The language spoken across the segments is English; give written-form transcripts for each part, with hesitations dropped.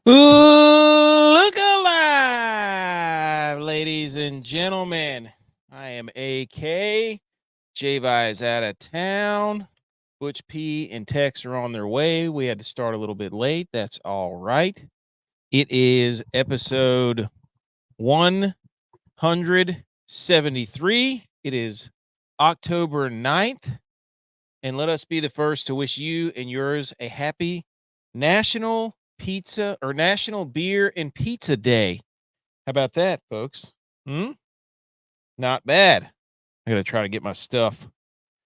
Look alive, ladies and gentlemen. I am AK. J-Vi is out of town. Butch P and Tex are on their way. We had to start a little bit late. That's all right. It is episode 173. It is October 9th. And let us be the first to wish you and yours a happy National Pizza or National Beer and Pizza Day. How about that, folks? Not bad. I gotta try to get my stuff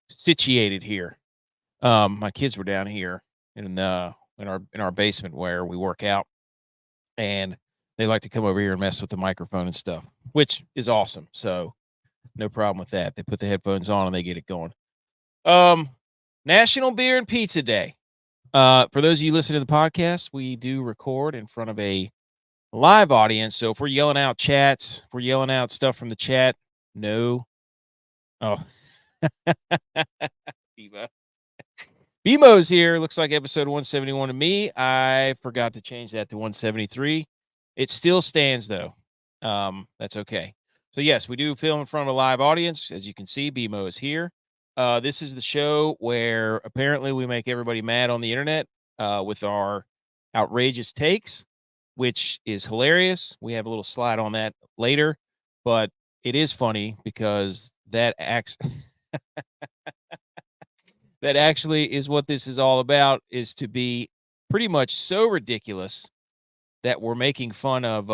situated here. My kids were down here in our basement where we work out, and they like to come over here and mess with the microphone and stuff, which is awesome. So no problem with that. They put the headphones on and they get it going. National Beer and Pizza Day. For those of you listening to the podcast, we do record in front of a live audience. So if we're yelling out chats, if we're yelling out stuff from the chat, no. Oh, Bebo. Bebo's here. Looks like episode 171 to me. I forgot to change that to 173. It still stands though. That's okay. So yes, we do film in front of a live audience. As you can see, Bemo is here. This is the show where apparently we make everybody mad on the internet with our outrageous takes, which is hilarious. We have a little slide on that later, but it is funny because that actually is what this is all about, is to be pretty much so ridiculous that we're making fun of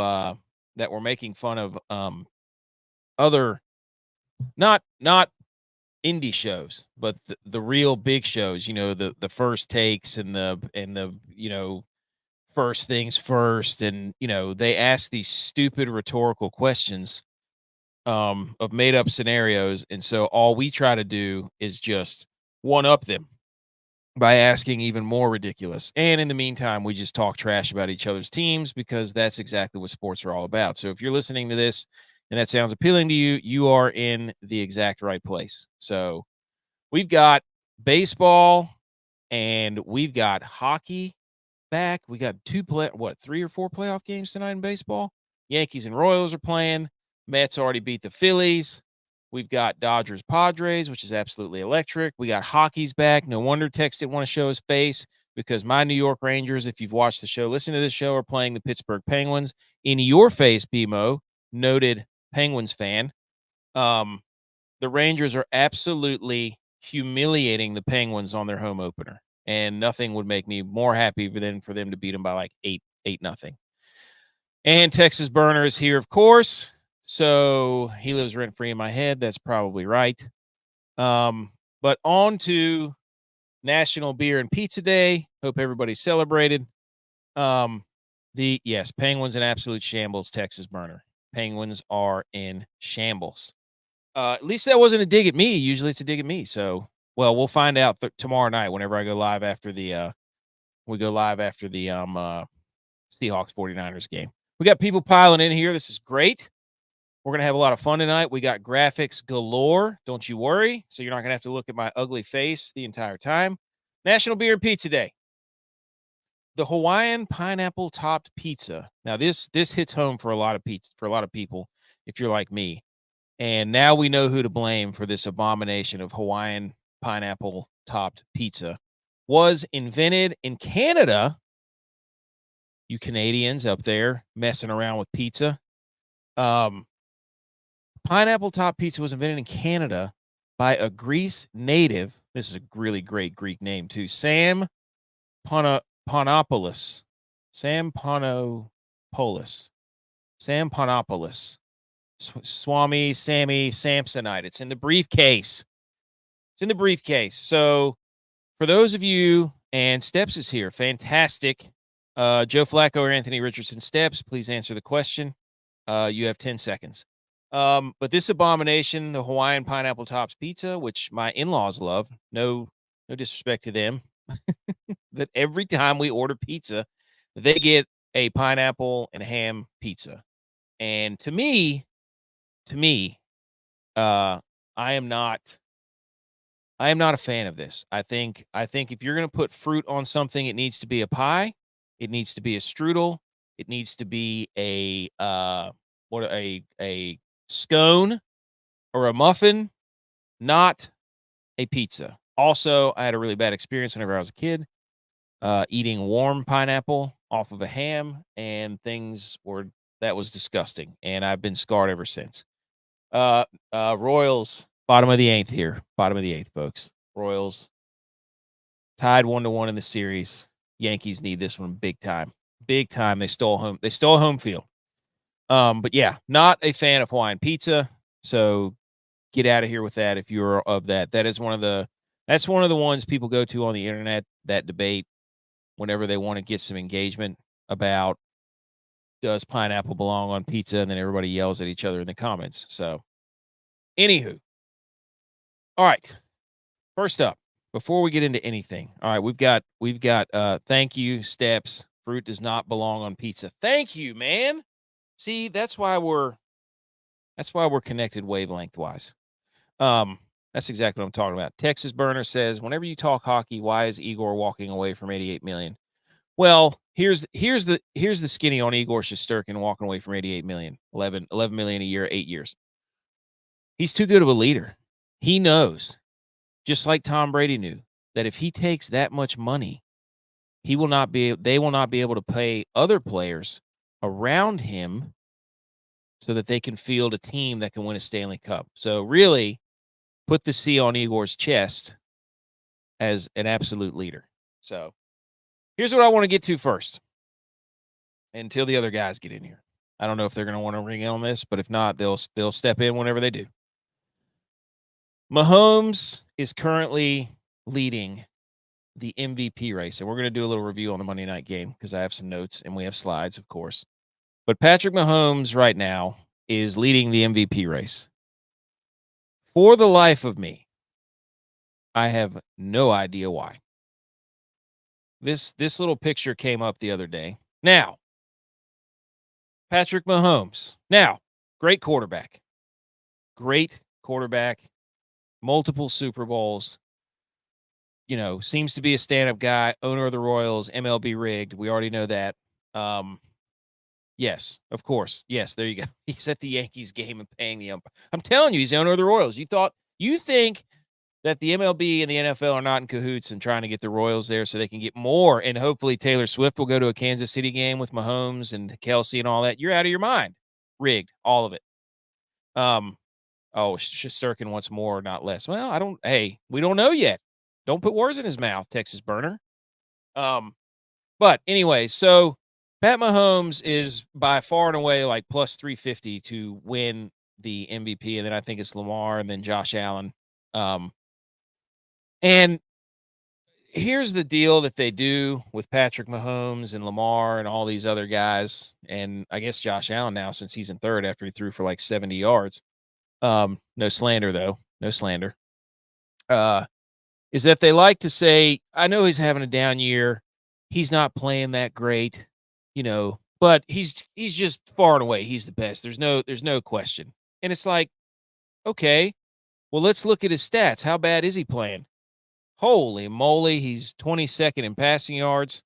other not indie shows, but the real big shows, the first takes and the first things first, and they ask these stupid rhetorical questions of made up scenarios, and so all we try to do is just one up them by asking even more ridiculous. And in the meantime, we just talk trash about each other's teams because that's exactly what sports are all about. So if you're listening to this and that sounds appealing to you, you are in the exact right place. So we've got baseball and we've got hockey back. We got 3 or 4 playoff games tonight in baseball. Yankees and Royals are playing. Mets already beat the Phillies. We've got Dodgers Padres, which is absolutely electric. We got hockey's back. No wonder Tex didn't want to show his face because my New York Rangers, if you've watched the show, listen to this show, are playing the Pittsburgh Penguins. In your face, BMO, noted Penguins fan. The Rangers are absolutely humiliating the Penguins on their home opener, and nothing would make me more happy than for them to beat them by like 8-0. And Texas Burner is here, of course. So he lives rent-free in my head. That's probably right. But on to National Beer and Pizza Day. Hope everybody celebrated. Penguins in absolute shambles, Texas Burner. Penguins are in shambles. At least that wasn't a dig at me. Usually it's a dig at me. So, well, we'll find out tomorrow night whenever I go live after the Seahawks 49ers game. We got people piling in here. This is great. We're going to have a lot of fun tonight. We got graphics galore. Don't you worry. So you're not going to have to look at my ugly face the entire time. National Beer and Pizza Day. The Hawaiian pineapple topped pizza. Now this hits home for a lot of people if you're like me. And now we know who to blame for this abomination of Hawaiian pineapple topped pizza. Was invented in Canada. You Canadians up there messing around with pizza. Pineapple top pizza was invented in Canada by a Greece native. This is a really great Greek name too. Sam Panopoulos. Sam Panopoulos. Swami Sammy Samsonite. It's in the briefcase. So for those of you, and Steps is here. Fantastic. Joe Flacco or Anthony Richardson. Steps, please answer the question. You have 10 seconds. But this abomination, the Hawaiian pineapple tops pizza, which my in-laws love, no disrespect to them, that every time we order pizza, they get a pineapple and ham pizza. And to me, I am not a fan of this. I think if you're going to put fruit on something, it needs to be a pie. It needs to be a strudel. It needs to be a scone or a muffin, not a pizza. Also, I had a really bad experience whenever I was a kid, eating warm pineapple off of a ham, and that was disgusting, and I've been scarred ever since. Royals, bottom of the eighth here. Bottom of the eighth, folks. Royals tied 1-1 in the series. Yankees need this one big time. Big time. They stole home field. But yeah, not a fan of Hawaiian pizza. So get out of here with that if you're of that. That's one of the ones people go to on the internet, that debate whenever they want to get some engagement about does pineapple belong on pizza, and then everybody yells at each other in the comments. So anywho. All right. First up, before we get into anything, all right, we've got thank you steps. Fruit does not belong on pizza. Thank you, man. See, that's why we're connected wavelength wise. That's exactly what I'm talking about. Texas Burner says, whenever you talk hockey, why is Igor walking away from 88 million? Well, here's the skinny on Igor Shesterkin walking away from 88 million, 11 million a year, 8 years. He's too good of a leader. He knows, just like Tom Brady knew, that if he takes that much money, they will not be able to pay other players around him so that they can field a team that can win a Stanley Cup. So really put the C on Igor's chest as an absolute leader. So here's what I want to get to first until the other guys get in here. I don't know if they're going to want to ring in on this, but if not, they'll step in whenever they do. Mahomes is currently leading the MVP race, and we're going to do a little review on the Monday night game because I have some notes and we have slides, of course. But Patrick Mahomes right now is leading the MVP race. For the life of me, I have no idea why. This little picture came up the other day. Now, Patrick Mahomes. Now, great quarterback. Multiple Super Bowls. You know, seems to be a stand-up guy, owner of the Royals, MLB rigged. We already know that. Yes, of course. Yes, there you go. He's at the Yankees game and paying the umpire. I'm telling you, he's the owner of the Royals. You think that the MLB and the NFL are not in cahoots and trying to get the Royals there so they can get more, and hopefully Taylor Swift will go to a Kansas City game with Mahomes and Kelsey and all that. You're out of your mind. Rigged, all of it. Shesterkin wants more, not less. Well, we don't know yet. Don't put words in his mouth, Texas Burner. But anyway, so Pat Mahomes is by far and away like plus 350 to win the MVP, and then I think it's Lamar and then Josh Allen. And here's the deal that they do with Patrick Mahomes and Lamar and all these other guys, and I guess Josh Allen now since he's in third after he threw for like 70 yards. No slander, though. No slander. Is that they like to say, I know he's having a down year. He's not playing that great, but he's just far and away. He's the best. There's no question. And it's like, okay, well, let's look at his stats. How bad is he playing? Holy moly. He's 22nd in passing yards.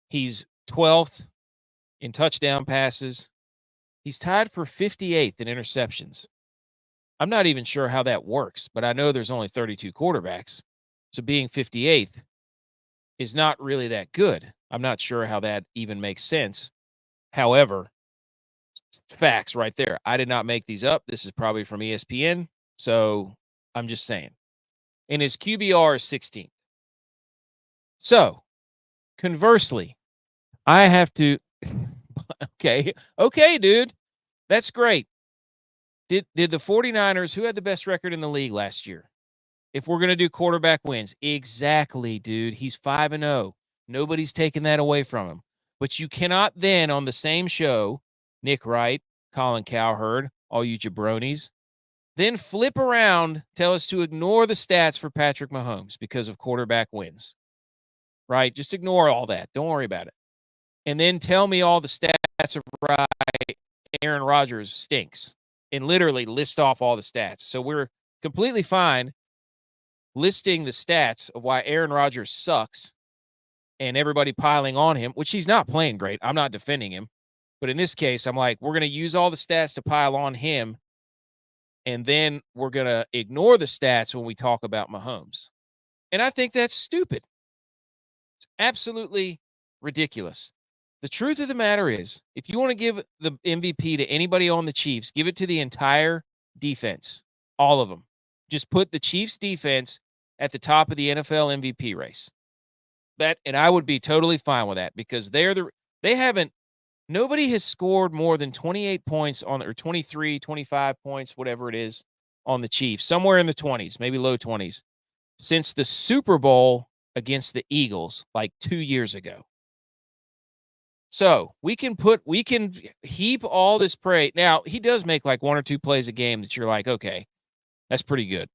He's 12th in touchdown passes. He's tied for 58th in interceptions. I'm not even sure how that works, but I know there's only 32 quarterbacks. So being 58th is not really that good. I'm not sure how that even makes sense. However, facts right there. I did not make these up. This is probably from ESPN. So I'm just saying. And his QBR is 16th. So conversely, I have to. Okay, dude. That's great. Did the 49ers, who had the best record in the league last year? If we're going to do quarterback wins, exactly, dude. He's 5-0. Nobody's taking that away from him. But you cannot then on the same show, Nick Wright, Colin Cowherd, all you jabronis, then flip around, tell us to ignore the stats for Patrick Mahomes because of quarterback wins. Right? Just ignore all that. Don't worry about it. And then tell me all the stats of right. Aaron Rodgers stinks. And literally list off all the stats. So we're completely fine listing the stats of why Aaron Rodgers sucks and everybody piling on him, which he's not playing great. I'm not defending him. But in this case, I'm like, we're going to use all the stats to pile on him, and then we're going to ignore the stats when we talk about Mahomes. And I think that's stupid. It's absolutely ridiculous. The truth of the matter is, if you want to give the MVP to anybody on the Chiefs, give it to the entire defense, all of them. Just put the Chiefs defense at the top of the NFL MVP race. And I would be totally fine with that because nobody has scored more than 28 points or 23, 25 points, whatever it is, on the Chiefs, somewhere in the 20s, maybe low 20s, since the Super Bowl against the Eagles like 2 years ago. So we can heap all this praise. Now, he does make like 1 or 2 plays a game that you're like, okay, that's pretty good.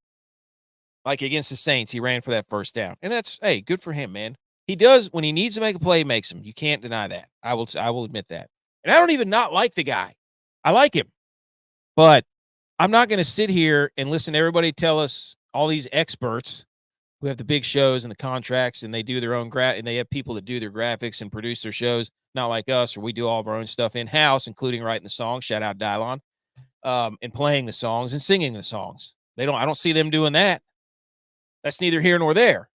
Like against the Saints, he ran for that first down. And that's, hey, good for him, man. He does, when he needs to make a play, he makes them. You can't deny that. I will admit that. And I don't even not like the guy. I like him. But I'm not going to sit here and listen to everybody tell us, all these experts who have the big shows and the contracts, and they do their own and they have people that do their graphics and produce their shows, not like us, or we do all of our own stuff in-house, including writing the songs, shout out Dylon, and playing the songs and singing the songs. I don't see them doing that. That's neither here nor there.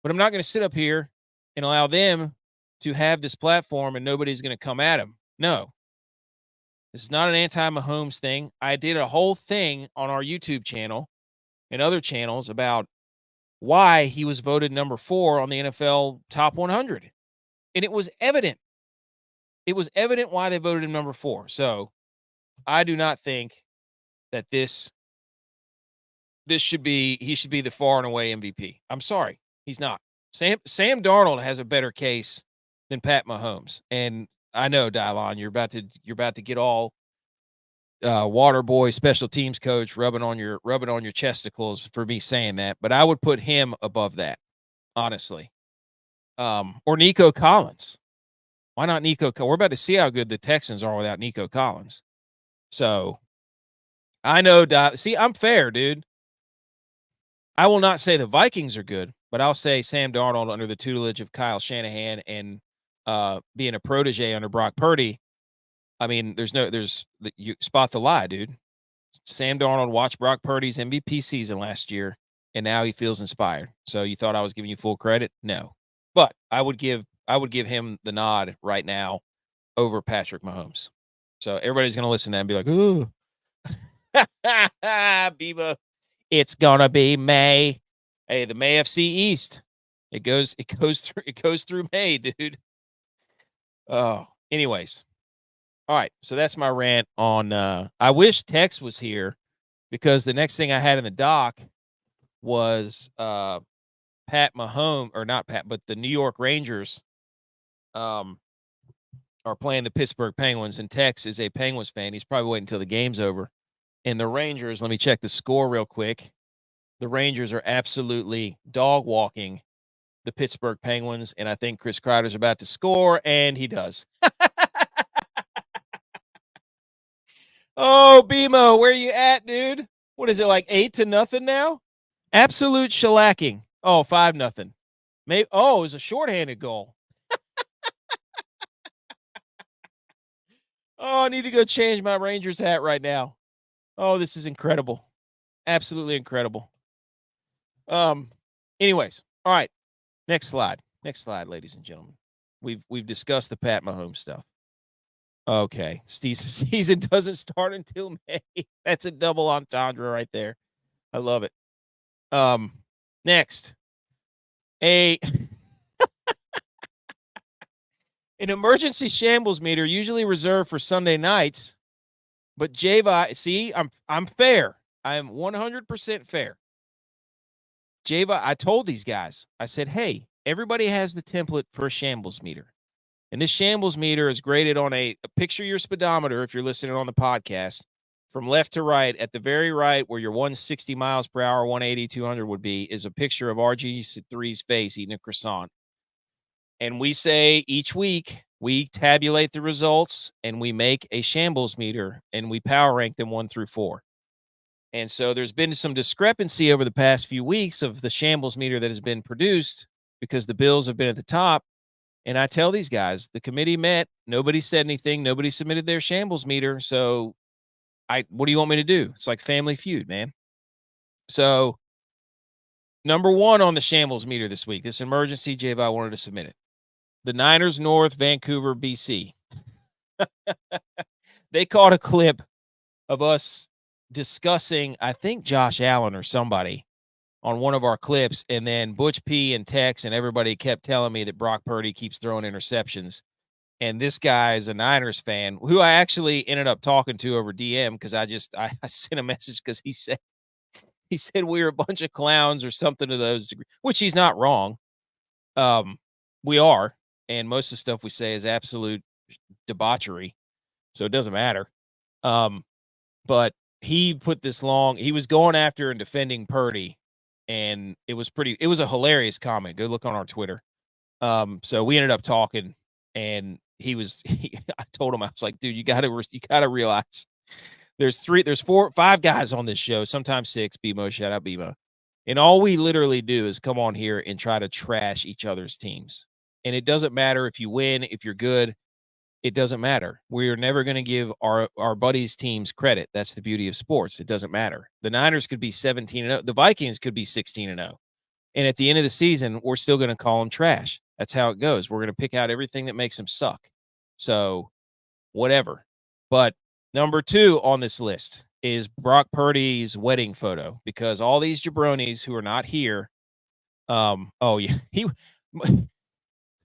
But I'm not going to sit up here and allow them to have this platform and nobody's going to come at them. No. This is not an anti-Mahomes thing. I did a whole thing on our YouTube channel and other channels about why he was voted number 4 on the NFL Top 100. And it was evident. It was evident why they voted him number 4. So I do not think that he should be the far and away MVP. I'm sorry. He's not. Sam Darnold has a better case than Pat Mahomes. And I know, Dylon, you're about to get all water boy special teams coach rubbing on your chesticles for me saying that, but I would put him above that, honestly. Or Nico Collins. Why not Nico? We're about to see how good the Texans are without Nico Collins. So I know. See, I'm fair, dude. I will not say the Vikings are good, but I'll say Sam Darnold under the tutelage of Kyle Shanahan and being a protege under Brock Purdy. I mean, you spot the lie, dude. Sam Darnold watched Brock Purdy's MVP season last year, and now he feels inspired. So you thought I was giving you full credit? No. But I would give him the nod right now over Patrick Mahomes. So everybody's going to listen to that and be like, ooh. Biba, it's going to be May. Hey, the May FC East. It goes through May, dude. Oh, anyways. All right, so that's my rant on I wish Tex was here because the next thing I had in the doc was Pat Mahomes, or not Pat, but the New York Rangers are playing the Pittsburgh Penguins, and Tex is a Penguins fan. He's probably waiting until the game's over. And the Rangers, let me check the score real quick. The Rangers are absolutely dog walking the Pittsburgh Penguins, and I think Chris Kreider's about to score, and he does. Oh, BMO, where you at, dude? What is it, like 8-0 now? Absolute shellacking. Oh, 5-0. Maybe. Oh, it was a shorthanded goal. Oh, I need to go change my Rangers hat right now. Oh, this is incredible. Absolutely incredible. Anyways, all right. Next slide. Next slide, ladies and gentlemen. We've discussed the Pat Mahomes stuff. Okay. Season doesn't start until May. That's a double entendre right there. I love it. Next. An emergency shambles meter usually reserved for Sunday nights, but see, I'm fair. I am 100% fair. I told these guys, I said, hey, everybody has the template for a shambles meter. And this shambles meter is graded on a picture your speedometer, if you're listening on the podcast, from left to right. At the very right, where your 160 miles per hour, 180, 200 would be, is a picture of RG3's face eating a croissant. And we say each week, we tabulate the results, and we make a shambles meter, and we power rank them 1 through 4. And so there's been some discrepancy over the past few weeks of the shambles meter that has been produced because the Bills have been at the top. And I tell these guys, the committee met, nobody said anything, nobody submitted their shambles meter. So what do you want me to do? It's like Family Feud, man. So number 1 on the shambles meter this week, this emergency, J-Vi wanted to submit it. The Niners North, Vancouver, BC. They caught a clip of us discussing, I think Josh Allen or somebody on one of our clips, and then Butch P and Tex and everybody kept telling me that Brock Purdy keeps throwing interceptions. And this guy is a Niners fan who I actually ended up talking to over DM because I sent a message because he said we were a bunch of clowns or something to those degrees, which he's not wrong. We are, and most of the stuff we say is absolute debauchery, so it doesn't matter. But he put this he was going after and defending Purdy, and it was a hilarious comment. Go look on our Twitter. So we ended up talking, and I told him, I was like, dude, you gotta realize there's 5 guys on this show, sometimes 6. BMO, shout out BMO. And all we literally do is come on here and try to trash each other's teams. And it doesn't matter if you win, if you're good, it doesn't matter. We're never going to give our buddies' teams credit. That's the beauty of sports. It doesn't matter. The Niners could be 17-0. The Vikings could be 16-0. And at the end of the season, we're still going to call them trash. That's how it goes. We're going to pick out everything that makes them suck. So whatever. But number 2 on this list is Brock Purdy's wedding photo, because all these jabronis who are not here. Oh yeah,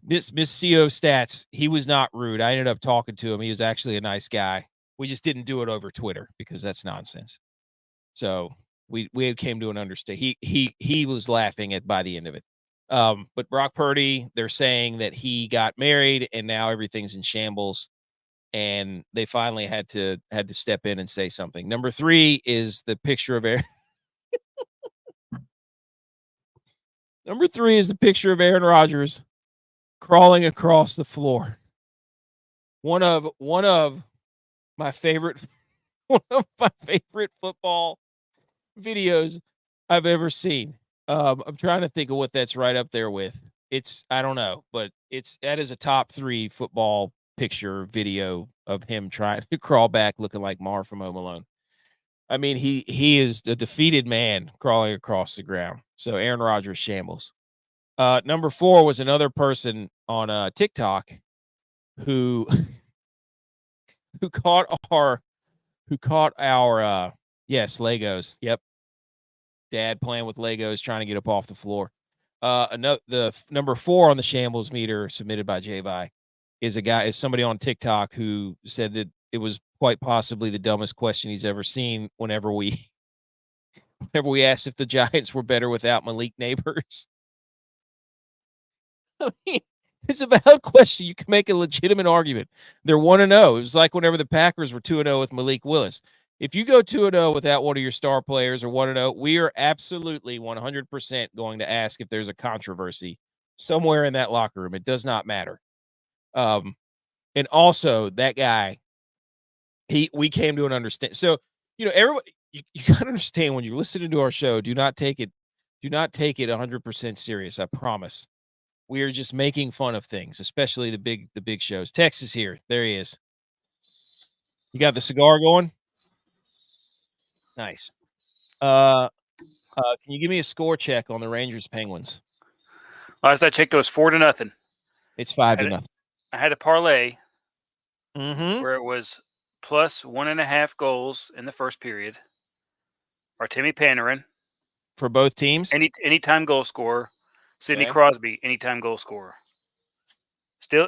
Miss CO Stats, he was not rude. I ended up talking to him. He was actually a nice guy. We just didn't do it over Twitter because that's nonsense. So we came to an understanding. He was laughing by the end of it. But Brock Purdy, they're saying that he got married and now everything's in shambles, and they finally had to step in and say something. Number 3 is the picture of Aaron. Number 3 is the picture of Aaron Rodgers crawling across the floor. One of my favorite football videos I've ever seen. I'm trying to think of what that's right up there with. I don't know, but that is a top 3 football picture video of him trying to crawl back looking like Mar from Home Alone. I mean, he is a defeated man crawling across the ground. So Aaron Rodgers shambles. Number 4 was another person on TikTok who caught our Legos. Yep. Dad playing with Legos, trying to get up off the floor. The number 4 on the shambles meter submitted by J-Vi is somebody on TikTok who said that it was quite possibly the dumbest question he's ever seen whenever we asked if the Giants were better without Malik Neighbors. I mean, it's a valid question. You can make a legitimate argument. They're 1-0. It was like whenever the Packers were 2-0 with Malik Willis. If you go 2-0 without one of your star players, or 1-0, we are absolutely 100% going to ask if there's a controversy somewhere in that locker room. It does not matter. And also that guy, we came to an understanding. So, everybody, you got to understand when you're listening to our show, do not take it 100% serious. I promise. We are just making fun of things, especially the big shows. Tex is here. There he is. You got the cigar going? Nice. Can you give me a score check on the Rangers Penguins? Last I checked, it was 4-0. It's 5-0. I had a parlay Mm-hmm. where it was plus 1.5 goals in the first period. Artemi Panarin For both teams? Anytime goal scorer. Sidney Crosby, anytime goal scorer.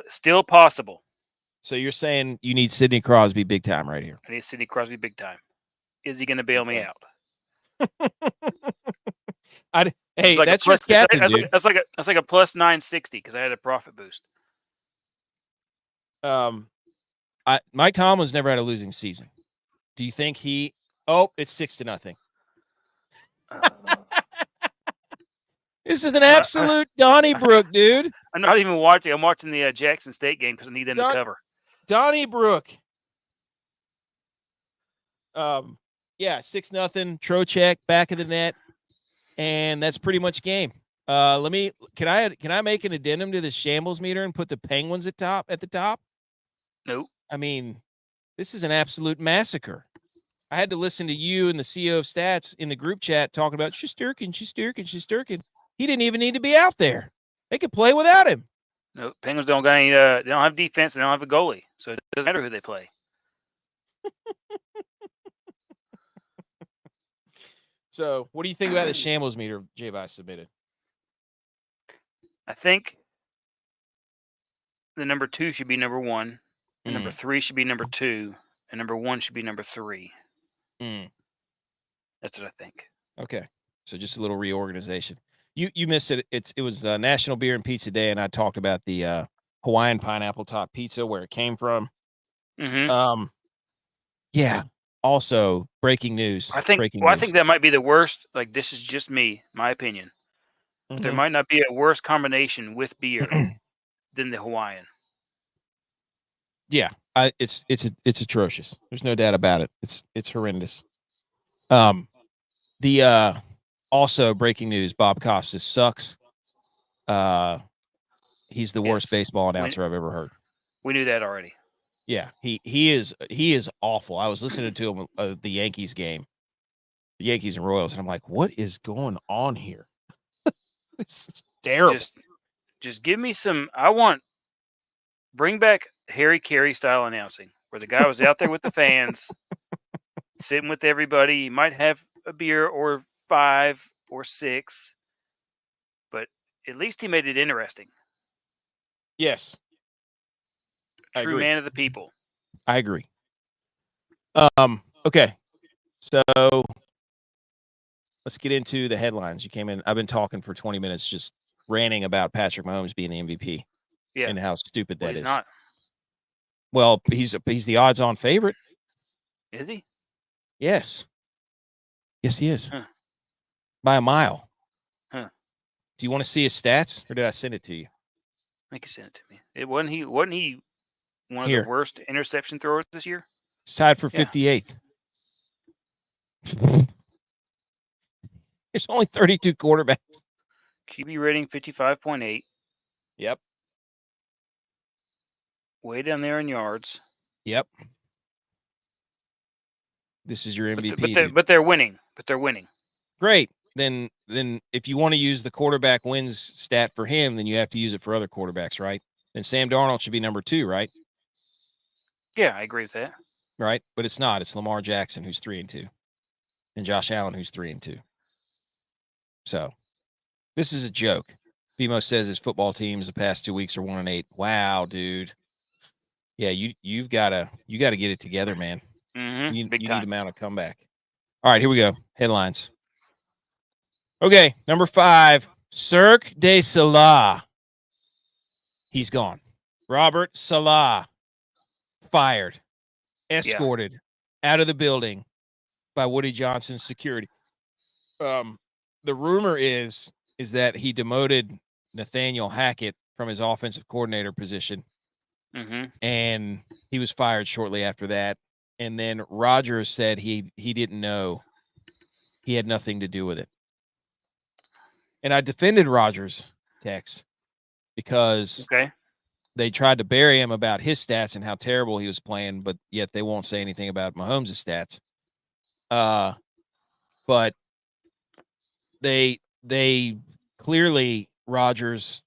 Still possible. So you're saying you need Sidney Crosby big time right here? I need Sidney Crosby big time. Is he going to bail me out? That's your captain, dude. That's like a plus 960 because I had a profit boost. Mike Tomlin's never had a losing season. Do you think he? Oh, it's 6-0. This is an absolute Donnybrook, dude. I'm not even watching. I'm watching the Jackson State game because I need them to cover. Donnybrook. 6-0. Trocheck back of the net, and that's pretty much game. Can I make an addendum to the shambles meter and put the Penguins at the top? Nope. I mean, this is an absolute massacre. I had to listen to you and the CEO of Stats in the group chat talking about Shesterkin. He didn't even need to be out there. They could play without him. No, Penguins don't got any. They don't have defense. They don't have a goalie, so it doesn't matter who they play. So, what do you think about the shambles meter J-Vi submitted? I think the number 2 should be number 1, and number 3 should be number 2, and number 1 should be number 3. That's what I think. Okay, so just a little reorganization. You missed it. It was National Beer and Pizza Day, and I talked about the Hawaiian pineapple top pizza, where it came from. Mm-hmm. Yeah. Also, breaking news. I think that might be the worst. Like, this is just me, my opinion. But there might not be a worse combination with beer than the Hawaiian. Yeah, it's atrocious. There's no doubt about it. It's horrendous. The also breaking news: Bob Costas sucks. He's the worst baseball announcer I've ever heard. We knew that already. Yeah, he is awful. I was listening to him the Yankees game, the Yankees and Royals, and I'm like, what is going on here? This is terrible. Just give me some. Bring back Harry Carey style announcing, where the guy was out there with the fans, sitting with everybody. He might have a beer or 5 or 6, but at least he made it interesting. Yes. True man of the people. I agree. Okay. So let's get into the headlines. You came in. I've been talking for 20 minutes, just ranting about Patrick Mahomes being the MVP. Yeah. And how stupid that he's is. Not. Well, he's the odds-on favorite. Is he? Yes. Yes, he is. Huh. By a mile. Huh. Do you want to see his stats, or did I send it to you? I think you sent it to me. Wasn't he one of the worst interception throwers this year? He's tied for 58th. There's only 32 quarterbacks. QB rating 55.8. Yep. Way down there in yards. Yep. This is your MVP. But they're winning. Great. Then if you want to use the quarterback wins stat for him, then you have to use it for other quarterbacks, right? Then Sam Darnold should be number 2, right? Yeah, I agree with that. Right? But it's not. It's Lamar Jackson, who's 3-2. And Josh Allen, who's 3-2. So this is a joke. BMO says his football teams the past 2 weeks are 1-8. Wow, dude. Yeah, you gotta get it together, man. Mm-hmm. You need to mount a comeback. All right, here we go. Headlines. Okay, number 5, Cirque de Saleh. He's gone. Robert Saleh fired, escorted out of the building by Woody Johnson's security. The rumor is that he demoted Nathaniel Hackett from his offensive coordinator position, and he was fired shortly after that. And then Rodgers said he didn't know. He had nothing to do with it. And I defended Rodgers, Tex, because they tried to bury him about his stats and how terrible he was playing, but yet they won't say anything about Mahomes' stats. But they clearly, Rodgers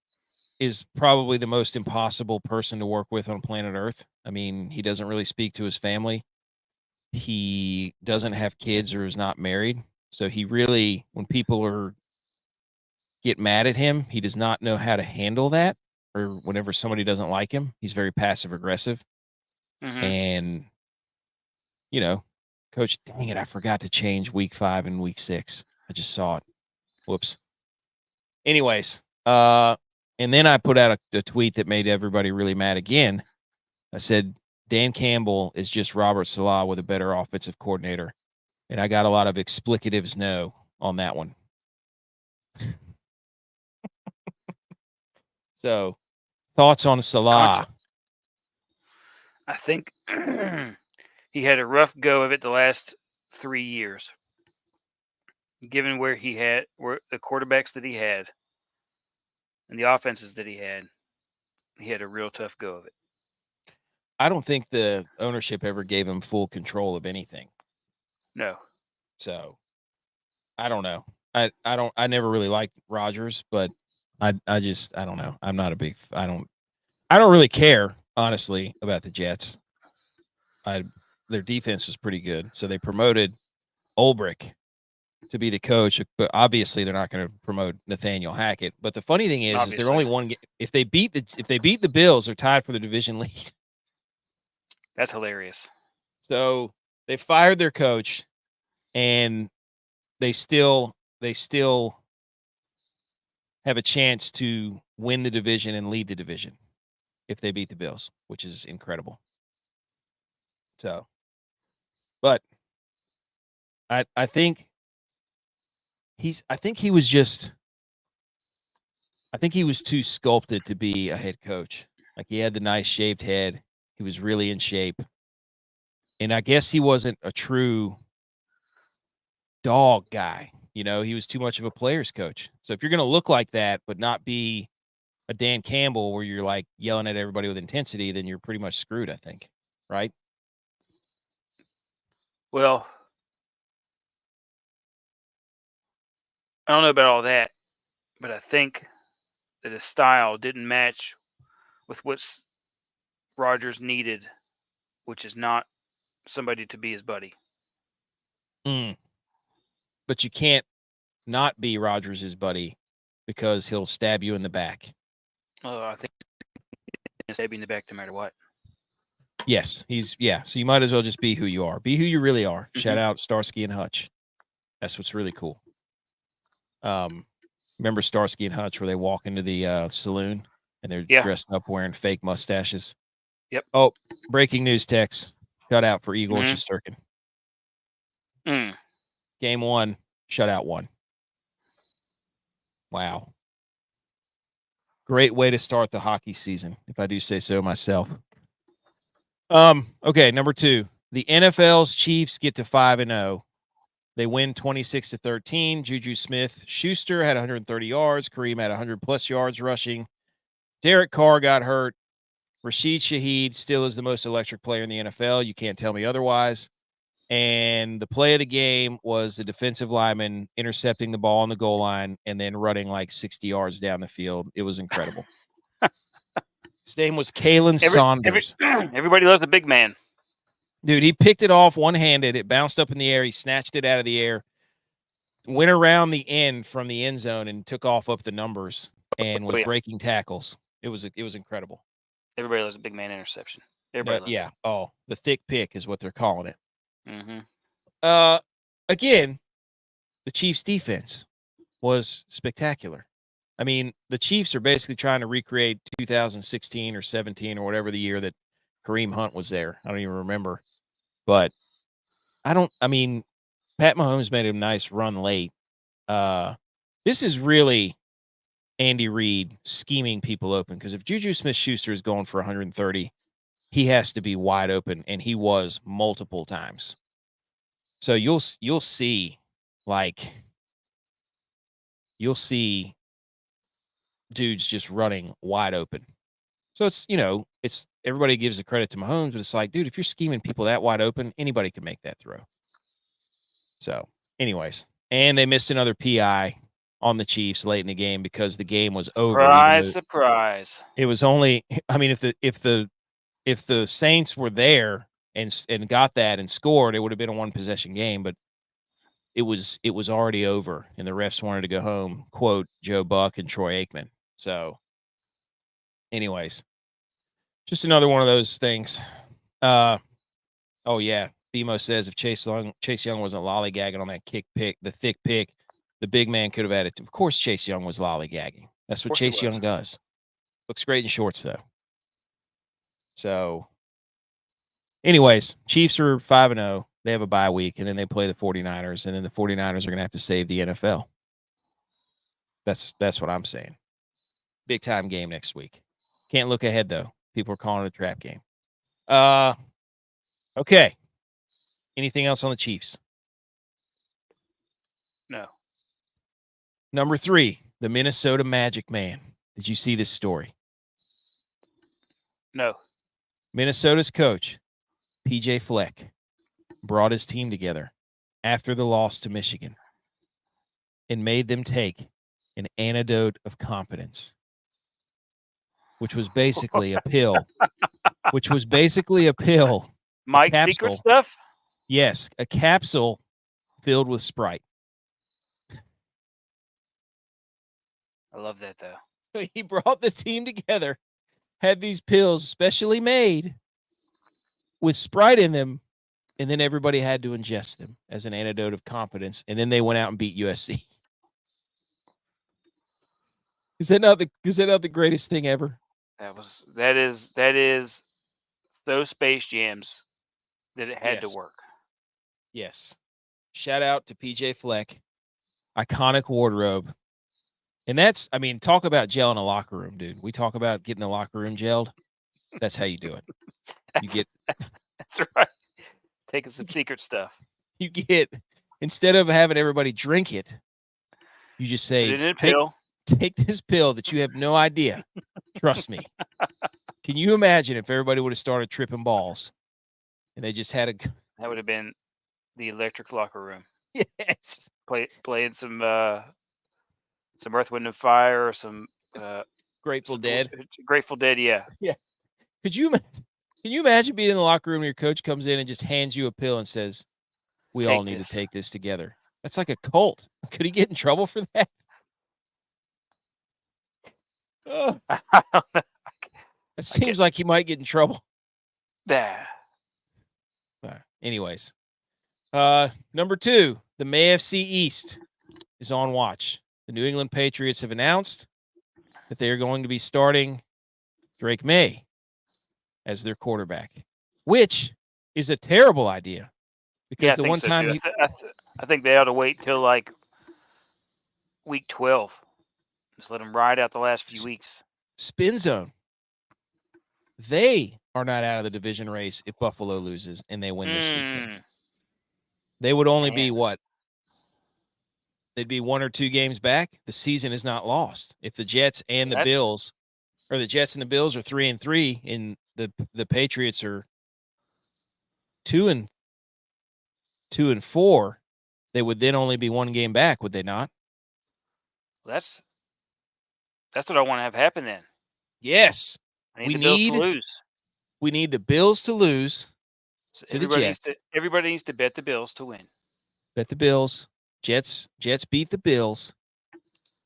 is probably the most impossible person to work with on planet Earth. I mean, he doesn't really speak to his family. He doesn't have kids or is not married. So he really, when people get mad at him, he does not know how to handle that. Or whenever somebody doesn't like him, he's very passive aggressive. And, coach, dang it, I forgot to change week 5 and week 6. I just saw it. Whoops. Anyways, and then I put out a tweet that made everybody really mad again. I said, Dan Campbell is just Robert Saleh with a better offensive coordinator. And I got a lot of explicatives no on that one. So, thoughts on Saleh? I think he had a rough go of it the last 3 years, given where the quarterbacks that he had. and the offenses that he had a real tough go of it. I don't think the ownership ever gave him full control of anything. No. So I don't know. I never really liked Rodgers, but I don't know. I'm not a big I don't really care, honestly, about the Jets. Their defense was pretty good. So they promoted Ulbrich to be the coach, but obviously they're not going to promote Nathaniel Hackett. But the funny thing is they're only one. If they beat the Bills, they're tied for the division lead. That's hilarious. So they fired their coach, and they still have a chance to win the division and lead the division if they beat the Bills, which is incredible. So, but I think he was too sculpted to be a head coach. Like, he had the nice shaved head. He was really in shape. And I guess he wasn't a true dog guy. You know, he was too much of a player's coach. So if you're going to look like that, but not be a Dan Campbell where you're like yelling at everybody with intensity, then you're pretty much screwed, I think. Right? Well, I don't know about all that, but I think that his style didn't match with what Rodgers needed, which is not somebody to be his buddy. But you can't not be Rodgers' buddy because he'll stab you in the back. I think he'll stab you in the back no matter what. Yes, so you might as well just be who you are. Be who you really are. Mm-hmm. Shout out Starsky and Hutch. That's what's really cool. Remember Starsky and Hutch where they walk into the saloon and they're dressed up wearing fake mustaches? Yep. Oh, breaking news, Tex. Shout out for Igor Shesterkin. Game 1, shutout 1. Wow. Great way to start the hockey season, if I do say so myself. Okay, number 2. The NFL's Chiefs get to 5-0. They win 26-13. Juju Smith-Schuster had 130 yards. Kareem had 100-plus yards rushing. Derek Carr got hurt. Rashid Shaheed still is the most electric player in the NFL. You can't tell me otherwise. And the play of the game was the defensive lineman intercepting the ball on the goal line and then running like 60 yards down the field. It was incredible. His name was Kalen Saunders. Everybody loves the big man. Dude, he picked it off one-handed. It bounced up in the air. He snatched it out of the air, went around the end from the end zone, and took off up the numbers and was breaking tackles. It was incredible. Everybody loves a big man interception. Everybody loves it. Oh, the thick pick is what they're calling it. Mm-hmm. Again, the Chiefs' defense was spectacular. I mean, the Chiefs are basically trying to recreate 2016 or 17 or whatever the year that Kareem Hunt was there. I don't even remember. But Pat Mahomes made a nice run late. This is really Andy Reid scheming people open, because if Juju Smith-Schuster is going for 130, he has to be wide open, and he was multiple times. So you'll see dudes just running wide open. So it's everybody gives the credit to Mahomes, but it's like, dude, if you're scheming people that wide open, anybody can make that throw. So, anyways, and they missed another PI on the Chiefs late in the game because the game was over. Surprise. It was only, if the Saints were there and got that and scored, it would have been a one possession game, but it was already over and the refs wanted to go home, quote Joe Buck and Troy Aikman. So anyways, just another one of those things. Oh yeah. BMO says if Chase Young wasn't lollygagging on that the thick pick, the big man could have had it. Of course, Chase Young was lollygagging. That's what Chase Young does. Looks great in shorts, though. So, anyways, Chiefs are 5-0. They have a bye week, and then they play the 49ers, and then the 49ers are going to have to save the NFL. That's what I'm saying. Big time game next week. Can't look ahead, though. People are calling it a trap game. Okay. Anything else on the Chiefs? No. Number 3, the Minnesota Magic Man. Did you see this story? No. Minnesota's coach, PJ Fleck, brought his team together after the loss to Michigan and made them take an antidote of competence, which was basically a pill. Mike's secret capsule. stuff? Yes, a capsule filled with Sprite. I love that, though. He brought the team together, had these pills specially made with Sprite in them, and then everybody had to ingest them as an antidote of competence, and then they went out and beat USC. Is that not the greatest thing ever? That is those Space Jams that it had to work. Yes. Shout out to PJ Fleck. Iconic wardrobe. And that's, I mean, talk about gel in a locker room, dude. We talk about getting the locker room gelled. That's how you do it. That's right. Taking some secret stuff. You get, instead of having everybody drink it, you just say, Put it in a pill. Take this pill that you have no idea. Trust me. Can you imagine if everybody would have started tripping balls and they just had a... That would have been the electric locker room. Yes. Playing some Earth, Wind, and Fire, or some Grateful Dead. Grateful Dead, yeah. Yeah. Can you imagine being in the locker room and your coach comes in and just hands you a pill and says, we all need to take this together? That's like a cult. Could he get in trouble for that? I don't know. It seems like he might get in trouble. Yeah. Anyways, number 2, the AFC East is on watch. The New England Patriots have announced that they are going to be starting Drake Maye as their quarterback, which is a terrible idea because the one time I think they ought to wait till like week 12. Just let them ride out the last few weeks. Spin zone. They are not out of the division race if Buffalo loses and they win this weekend. They would only be what? They'd be 1 or 2 games back. The season is not lost. If the Jets and the Bills, or the Jets and the Bills are 3-3, and the Patriots are 2-4, they would then only be 1 game back, would they not? That's what I want to have happen then. Yes. We need the Bills to lose. We need the Bills to lose to the Jets. Everybody needs to bet the Bills to win. Bet the Bills. Jets beat the Bills.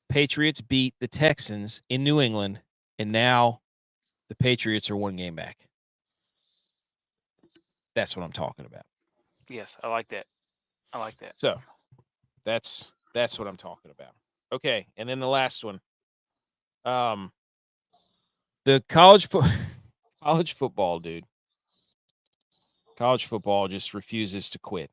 Patriots beat the Texans in New England, and now the Patriots are 1 game back. That's what I'm talking about. Yes, I like that. So that's what I'm talking about. Okay, and then the last one. The college football, dude. College football just refuses to quit.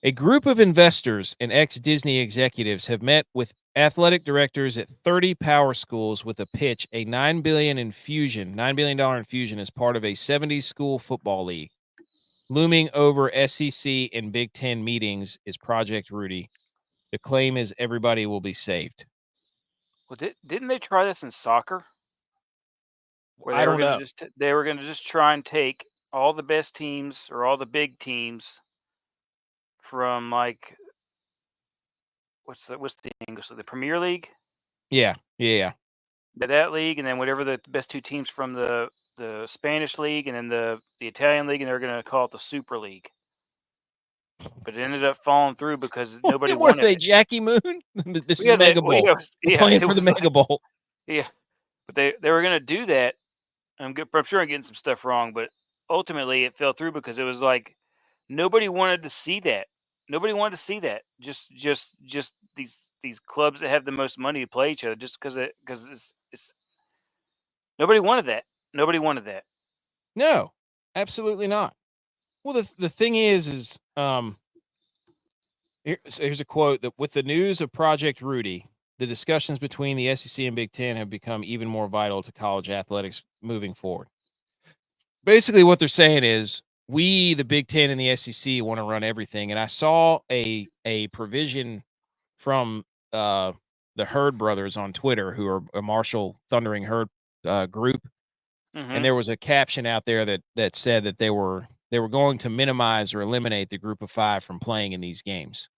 A group of investors and ex-Disney executives have met with athletic directors at 30 power schools with a pitch, a $9 billion infusion as part of a 70-school football league. Looming over SEC and Big Ten meetings is Project Rudy. The claim is everybody will be saved. Well, didn't they try this in soccer? Where I don't know. They were going to just try and take all the best teams or all the big teams from like what's the English league? The Premier League? Yeah. That league, and then whatever the best 2 teams from the Spanish league, and then the Italian league, and they're going to call it the Super League. But it ended up falling through because nobody wanted it. Jackie Moon? This is Mega Bowl. Playing for the Mega Bowl. Yeah, but they were going to do that. I'm sure I'm getting some stuff wrong, but ultimately it fell through because it was like nobody wanted to see that. Nobody wanted to see that. Just these clubs that have the most money to play each other, just because it's nobody wanted that. Nobody wanted that. No, absolutely not. Well, the thing is here's a quote that with the news of Project Rudy, the discussions between the SEC and Big Ten have become even more vital to college athletics moving forward. Basically, what they're saying is we, the Big Ten and the SEC, want to run everything. And I saw a provision from the Herd brothers on Twitter, who are a Marshall Thundering Herd group, and there was a caption out there that said that they were going to minimize or eliminate the group of 5 from playing in these games.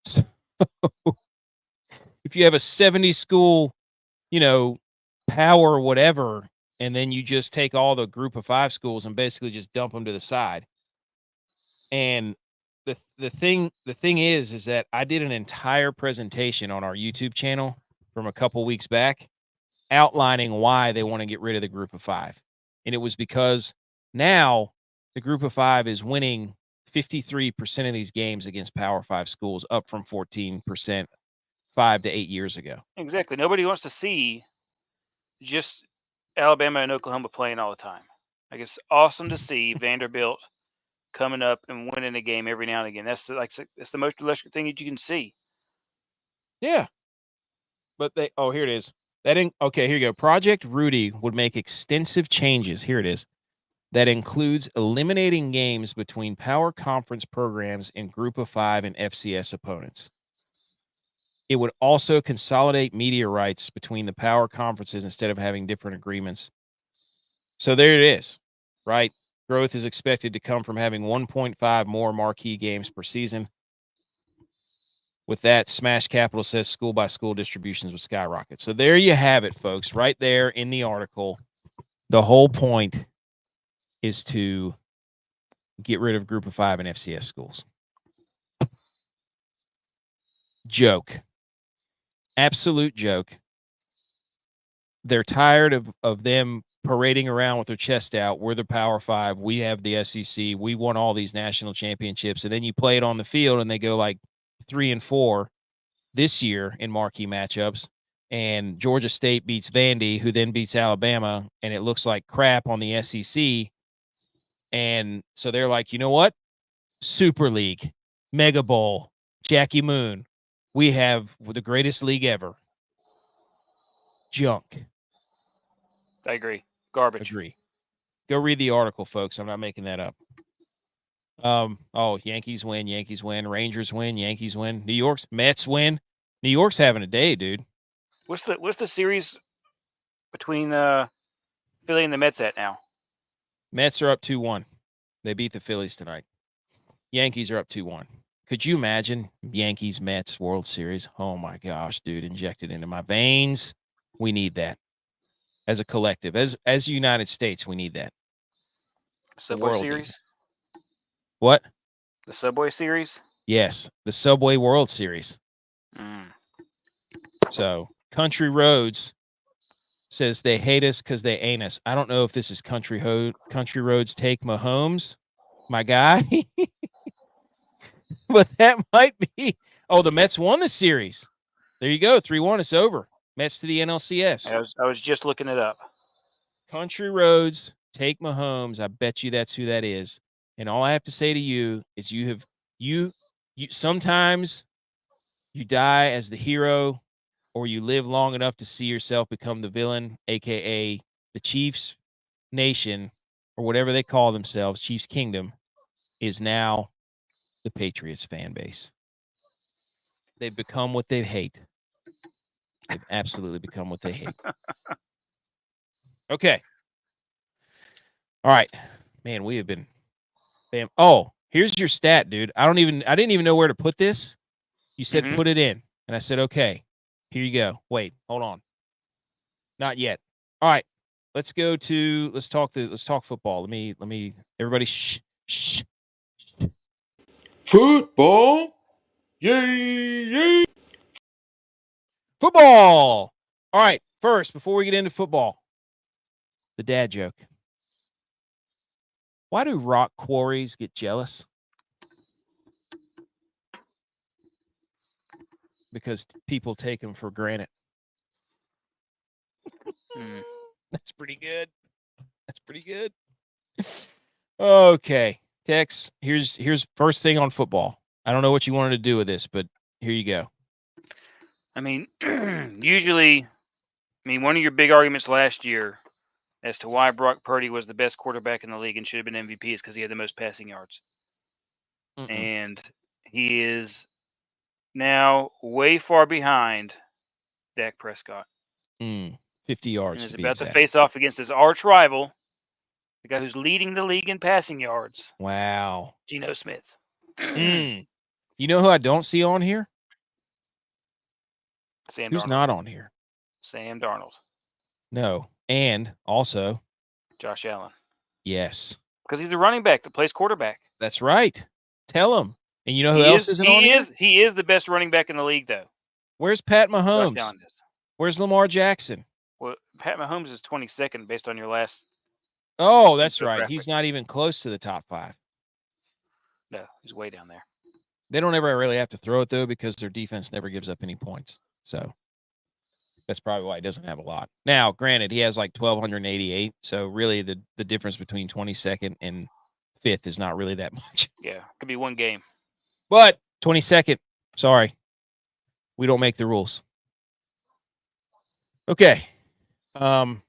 So if you have a 70 school, power or whatever, and then you just take all the group of 5 schools and basically just dump them to the side. And the thing is that I did an entire presentation on our YouTube channel from a couple weeks back outlining why they want to get rid of the group of 5. And it was because now the group of 5 is winning 53% of these games against Power 5 schools, up from 14% 5 to 8 years ago. Exactly. Nobody wants to see just Alabama and Oklahoma playing all the time. Like, it's awesome to see Vanderbilt coming up and winning a game every now and again. That's it's the most electric thing that you can see. Yeah. But here it is. Okay, here you go. Project Rudy would make extensive changes. Here it is. That includes eliminating games between power conference programs and group of 5 and FCS opponents. It would also consolidate media rights between the power conferences instead of having different agreements. So there it is, right? Growth is expected to come from having 1.5 more marquee games per season. With that, Smash Capital says school by school distributions would skyrocket. So there you have it, folks, right there in the article. The whole point is to get rid of group of 5 and FCS schools. Joke. Absolute joke. They're tired of them parading around with their chest out. We're the Power 5. We have the SEC. We won all these national championships. And then you play it on the field and they go like 3-4 this year in marquee matchups. And Georgia State beats Vandy, who then beats Alabama, and it looks like crap on the SEC. And so they're like, you know what? Super League, Mega Bowl, Jackie Moon. We have the greatest league ever. Junk. I agree. Garbage. Agree. Go read the article, folks. I'm not making that up. Yankees win, Rangers win, Yankees win, Mets win. New York's having a day, dude. What's the series between Philly and the Mets at now? Mets are up 2-1. They beat the Phillies tonight. Yankees are up 2-1. Could you imagine Yankees Mets World Series? Oh my gosh, dude, injected into my veins. We need that. As a collective, as United States, we need that. Subway Series? What? The Subway Series? Yes, the Subway World Series. So, Country Roads says they hate us because they ain't us. I don't know if this is Country Roads take Mahomes, my guy. But that might be. Oh, the Mets won the series. There you go. 3-1. It's over. Mets to the NLCS. I was just looking it up. Country Roads take Mahomes. I bet you that's who that is. And all I have to say to you is you sometimes you die as the hero, or you live long enough to see yourself become the villain, aka the Chiefs Nation, or whatever they call themselves, Chiefs Kingdom, is now the Patriots fan base. They've become what they hate. They've absolutely become what they hate. Okay. All right. Man, we have been bam. Oh, here's your stat, dude. I didn't even know where to put this. You said put it in. And I said, okay, here you go. Wait, hold on. Not yet. All right. Let's talk football. Let me everybody shh. Football. Yay. Football. All right. First, before we get into football, the dad joke. Why do rock quarries get jealous? Because people take them for granted. That's pretty good. Okay. Tex, here's first thing on football. I don't know what you wanted to do with this, but here you go. I mean, usually, one of your big arguments last year as to why Brock Purdy was the best quarterback in the league and should have been MVP is because he had the most passing yards. And he is now way far behind Dak Prescott. 50 And yards is to be about to exact. face off against his arch rival, the guy who's leading the league in passing yards, Wow. Geno Smith. You know who I don't see on here? Sam Who's Darnold. not on here? Sam Darnold. No. And also, Josh Allen. yes. Because he's the running back that plays quarterback. That's right. Tell him. And you know who else isn't on here? He is the best running back in the league, though. Where's Pat Josh Mahomes? Allen is. Where's Lamar Jackson? Well, Pat Mahomes is 22nd based on your last. Oh, that's right. graphic. He's not even close to the top 5. No, he's way down there. They don't ever really have to throw it, though, because their defense never gives up any points. So that's probably why he doesn't have a lot. Now, granted, he has like 1,288. So really the difference between 22nd and 5th is not really that much. Yeah, could be one game. But 22nd, sorry. We don't make the rules. Okay. Let's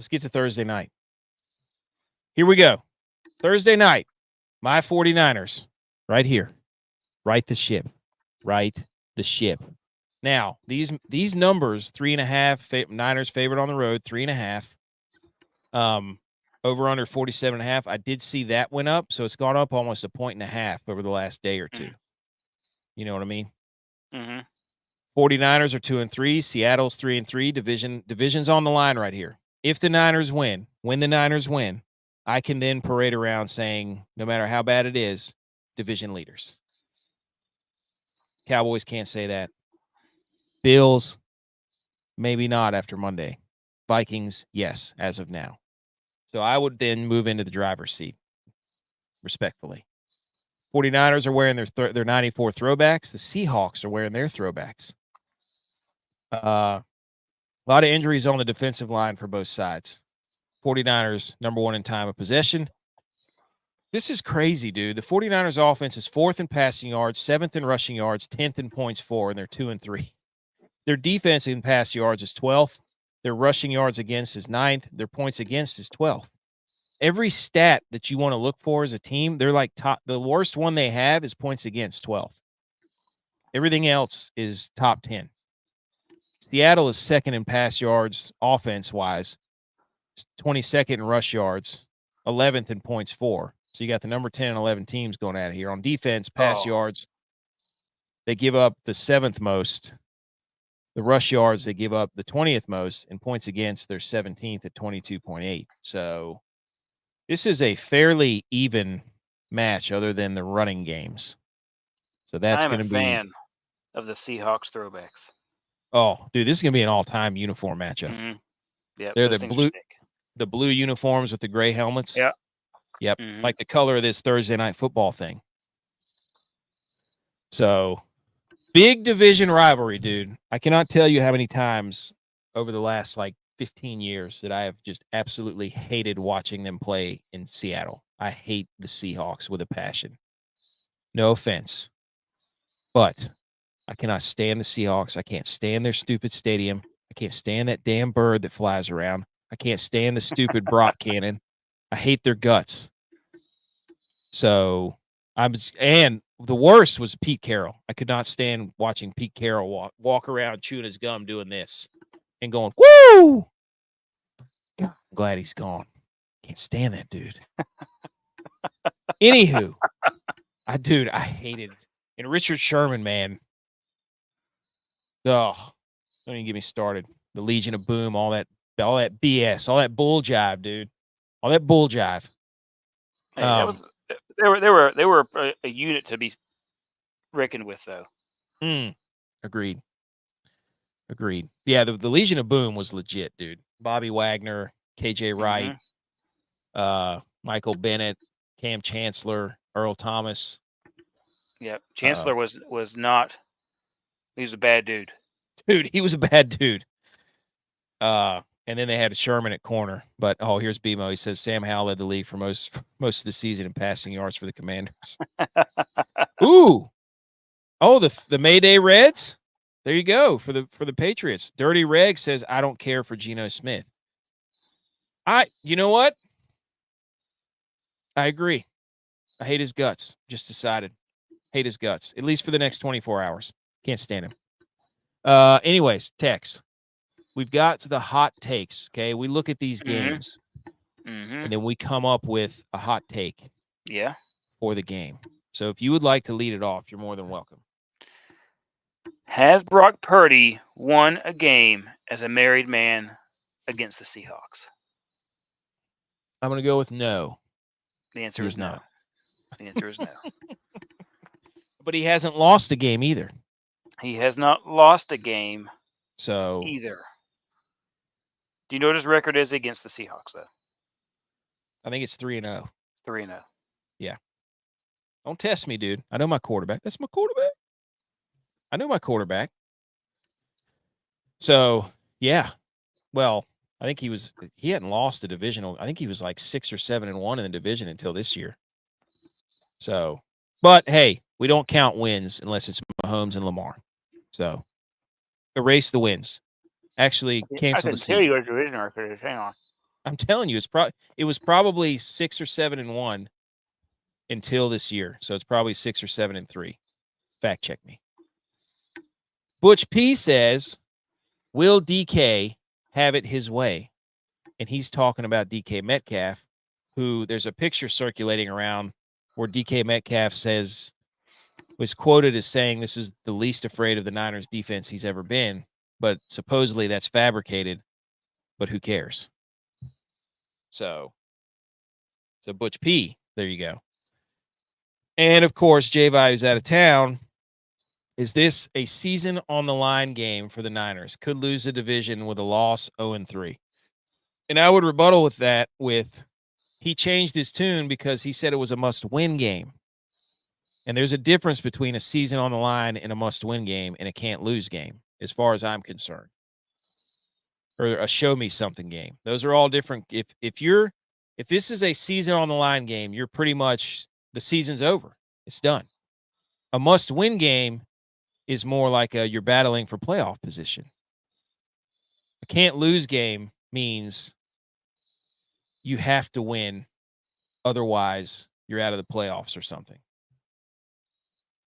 get to Thursday night. Here we go. Thursday night, my 49ers, right here. Right the ship. Right the ship. Now, these numbers, 3.5, Niners favored on the road, 3.5. Over under 47.5. I did see that went up, so it's gone up almost 1.5 over the last day or two. You know what I mean? Mm-hmm. 49ers are 2-3. Seattle's 3-3. Division's on the line right here. If the Niners win, when the Niners win, I can then parade around saying, no matter how bad it is, division leaders. Cowboys can't say that. Bills, maybe not after Monday. Vikings, yes, as of now. So I would then move into the driver's seat, respectfully. 49ers are wearing their 94 throwbacks. The Seahawks are wearing their throwbacks. A lot of injuries on the defensive line for both sides. 49ers, number 1 in time of possession. This is crazy, dude. The 49ers offense is 4th in passing yards, 7th in rushing yards, 10th in points for, and they're 2-3. Their defense in pass yards is 12th. Their rushing yards against is 9th. Their points against is 12th. Every stat that you want to look for as a team, they're like top. The worst one they have is points against, 12th. Everything else is top 10. Seattle is 2nd in pass yards offense-wise, 22nd in rush yards, 11th in points for. So you got the number 10 and 11 teams going at it here. On defense, pass yards, they give up the 7th most. The rush yards, they give up the 20th most. And points against, they're 17th at 22.8. So this is a fairly even match other than the running games. So that's going to be. I'm a fan of the Seahawks throwbacks. Oh, dude, this is going to be an all-time uniform matchup. Mm-hmm. Yeah, they're the blue uniforms with the gray helmets. Yeah. Yep. Mm-hmm. Like the color of this Thursday night football thing. So, big division rivalry, dude. I cannot tell you how many times over the last 15 years that I have just absolutely hated watching them play in Seattle. I hate the Seahawks with a passion. No offense. But I cannot stand the Seahawks. I can't stand their stupid stadium. I can't stand that damn bird that flies around. I can't stand the stupid Brock cannon. I hate their guts. So and the worst was Pete Carroll. I could not stand watching Pete Carroll walk around chewing his gum doing this and going, woo! God, I'm glad he's gone. Can't stand that dude. Anywho, I hated it. And Richard Sherman, man. Oh, don't even get me started. The Legion of Boom, all that BS, all that bull jive, dude. All that bull jive. Hey, they were a unit to be reckoned with, though. Agreed. Yeah, the Legion of Boom was legit, dude. Bobby Wagner, KJ Wright, Michael Bennett, Cam Chancellor, Earl Thomas. Yeah, Chancellor was not. He was a bad dude. Dude, he was a bad dude. And then they had Sherman at corner. But here's BMO. He says Sam Howell led the league for most of the season in passing yards for the Commanders. Ooh. Oh, the Mayday Reds. There you go for the Patriots. Dirty Reg says I don't care for Geno Smith. You know what? I agree. I hate his guts. Just decided. Hate his guts, at least for the next 24 hours. Can't stand him. Anyways, Tex, we've got to the hot takes, okay? We look at these games, and then we come up with a hot take for the game. So if you would like to lead it off, you're more than welcome. Has Brock Purdy won a game as a married man against the Seahawks? I'm going to go with no. The answer is no. The answer is no. But he hasn't lost a game either. He has not lost a game So either. Do you know what his record is against the Seahawks, though? I think it's 3-0. 3-0. Yeah. Don't test me, dude. I know my quarterback. That's my quarterback. I know my quarterback. So, yeah. Well, I think he hadn't lost a divisional. I think he was like 6 or 7-1 in the division until this year. So, but hey, we don't count wins unless it's Mahomes and Lamar. So, erase the wins. Actually, cancel the season. I can tell you what division record is. Hang on. I'm telling you, it was probably 6 or 7-1 until this year. So it's probably 6 or 7-3. Fact check me. Butch P says, will DK have it his way? And he's talking about DK Metcalf, who there's a picture circulating around where DK Metcalf was quoted as saying this is the least afraid of the Niners defense he's ever been, but supposedly that's fabricated, but who cares? So Butch P, there you go. And of course, J-Value's out of town. Is this a season on the line game for the Niners? Could lose the division with a loss 0-3. And I would rebuttal with that he changed his tune because he said it was a must-win game. And there's a difference between a season on the line and a must-win game and a can't-lose game, as far as I'm concerned. Or a show-me-something game. Those are all different. If this is a season on the line game, you're pretty much the season's over. It's done. A must-win game is more like you're battling for playoff position. A can't-lose game means you have to win, otherwise you're out of the playoffs or something.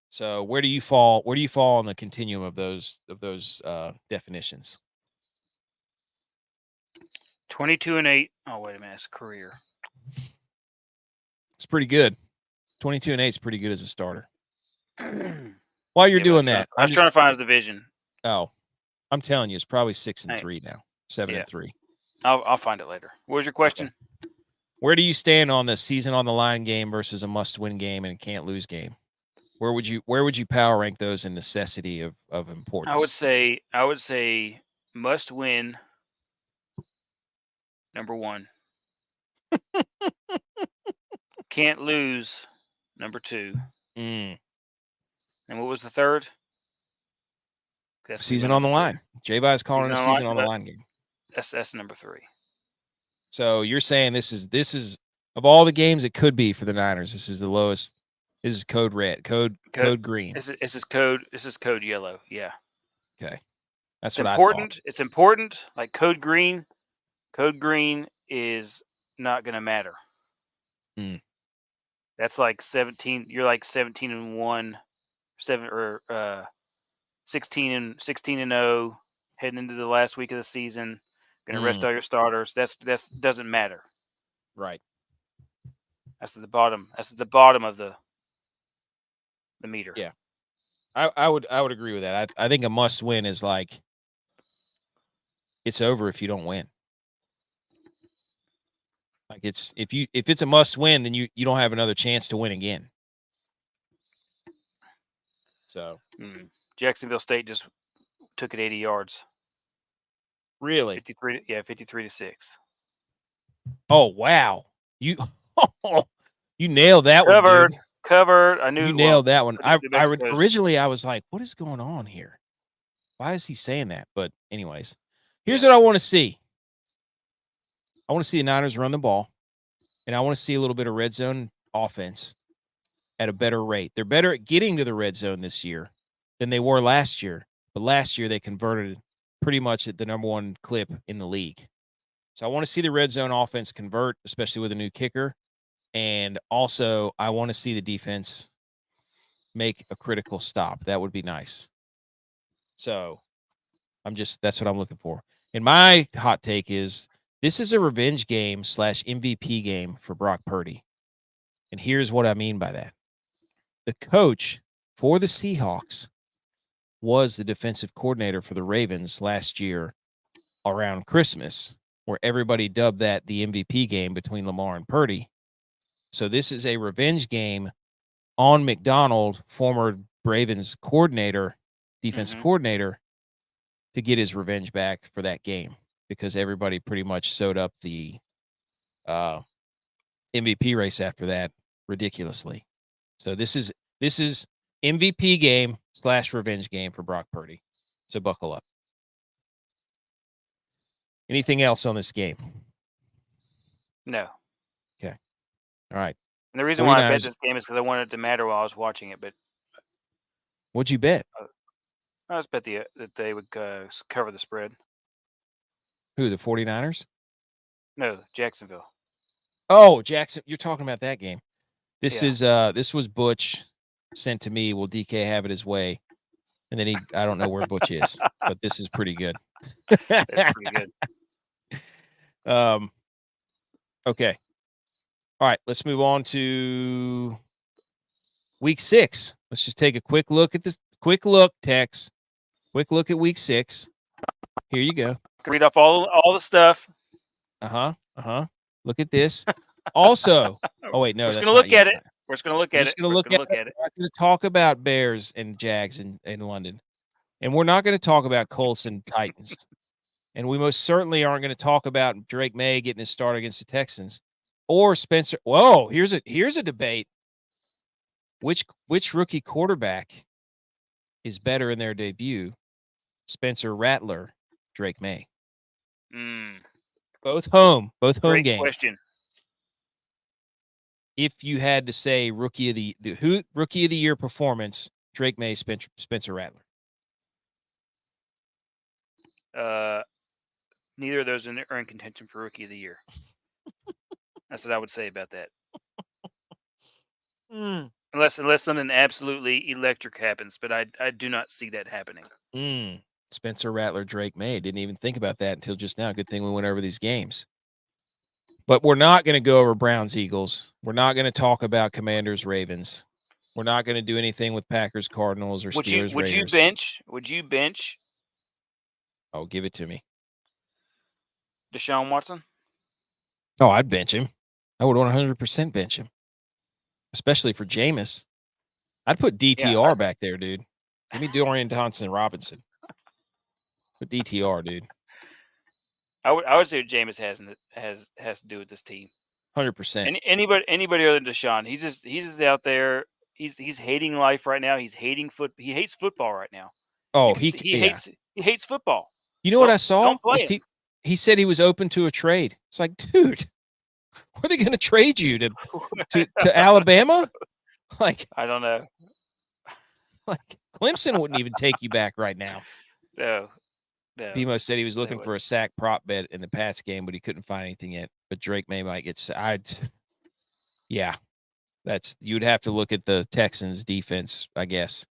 So where do you fall on the continuum of those definitions? 22-8. Oh, wait a minute. It's career. It's pretty good. 22-8 is pretty good as a starter. While you're doing that, I was trying to find his division. Oh, I'm telling you, it's probably 6-3 now. 7-3. I'll find it later. What was your question? Okay. Where do you stand on the season on the line game versus a must-win game and a can't-lose game? Where would you power rank those in necessity of importance? I would say must win. Number 1. Can't lose. Number 2. And what was the third? Season on the line. J-Bye is calling it a season on the line game. That's number 3. So you're saying this is of all the games it could be for the Niners, this is the lowest. This is code red, code green. This is code yellow. Yeah. Okay. That's it's what important. I thought. It's important. Like code green. Code green is not going to matter. That's like 17. You're like 17-1, 16-0, heading into the last week of the season. Going to rest all your starters. That's doesn't matter. Right. That's at the bottom. That's at the bottom of the meter. Yeah. I would agree with that. I think a must win is like it's over if you don't win. Like if it's a must win, then you don't have another chance to win again. So Jacksonville State just took it 80 yards. Really? 53-6. Oh wow. You nailed that one. Covered. I knew you nailed that one. Originally I was like, what is going on here? Why is he saying that? But anyways, here's what I want to see. I want to see the Niners run the ball, and I want to see a little bit of red zone offense at a better rate. They're better at getting to the red zone this year than they were last year, but last year they converted pretty much at the number 1 clip in the league. So I want to see the red zone offense convert, especially with a new kicker, and also I want to see the defense make a critical stop. That would be nice. So that's what I'm looking for. And my hot take is this is a revenge game / MVP game for Brock Purdy. And here's what I mean by that. The coach for the Seahawks was the defensive coordinator for the Ravens last year around Christmas, where everybody dubbed that the MVP game between Lamar and Purdy. So this is a revenge game on McDonald, former Ravens coordinator, defensive coordinator, to get his revenge back for that game because everybody pretty much sewed up the MVP race after that ridiculously. So this is MVP game / revenge game for Brock Purdy. So buckle up. Anything else on this game? No. Okay. All right. And the reason why I bet 49ers this game is because I wanted it to matter while I was watching it. But What'd you bet? I just bet that they would cover the spread. Who, the 49ers? No, Jacksonville. Oh, Jackson. You're talking about that game. This Yeah. this was Butch sent to me. Will DK have it his way? And then I don't know where Butch is, but this is pretty good. That's pretty good. Okay. All right, let's move on to week 6. Let's just take a quick look at this. Quick look, Tex. Quick look at week 6. Here you go. Can read off all the stuff. Look at this. Also, oh wait, no, we're just that's gonna look not at yet. it. We're just gonna look at it. We're just gonna look at it. We're not gonna talk about Bears and Jags in London, and we're not gonna talk about Colts and Titans, and we most certainly aren't gonna talk about Drake Maye getting his start against the Texans or Spencer. Whoa, here's a debate. Which rookie quarterback is better in their debut? Spencer Rattler, Drake Maye. Both home Great games. question. If you had to say rookie of the year performance, Drake Maye, Spencer Rattler. Neither of those are in contention for rookie of the year. That's what I would say about that. Unless something absolutely electric happens, but I do not see that happening. Spencer Rattler, Drake Maye. Didn't even think about that until just now. Good thing we went over these games. But we're not going to go over Browns, Eagles. We're not going to talk about Commanders, Ravens. We're not going to do anything with Packers, Cardinals, or Steelers, Raiders. Would you bench? Oh, give it to me. Deshaun Watson? Oh, I'd bench him. I would 100% bench him, especially for Jameis. I'd put DTR back there, dude. Give me Dorian Thompson-Robinson. Put DTR, dude. I would say Jameis has to do with this team. 100%. Anybody other than Deshaun, he's just out there. He's hating life right now. He hates football right now. Oh, he hates football. You know what I saw? Don't play it. He said he was open to a trade. It's like, dude, where are they going to trade you to Alabama? Like, I don't know. Like Clemson wouldn't even take you back right now. No. BMO said he was looking for a sack prop bet in the Pats game, but he couldn't find anything yet. But Drake Maye might get. Yeah, you'd have to look at the Texans defense, I guess.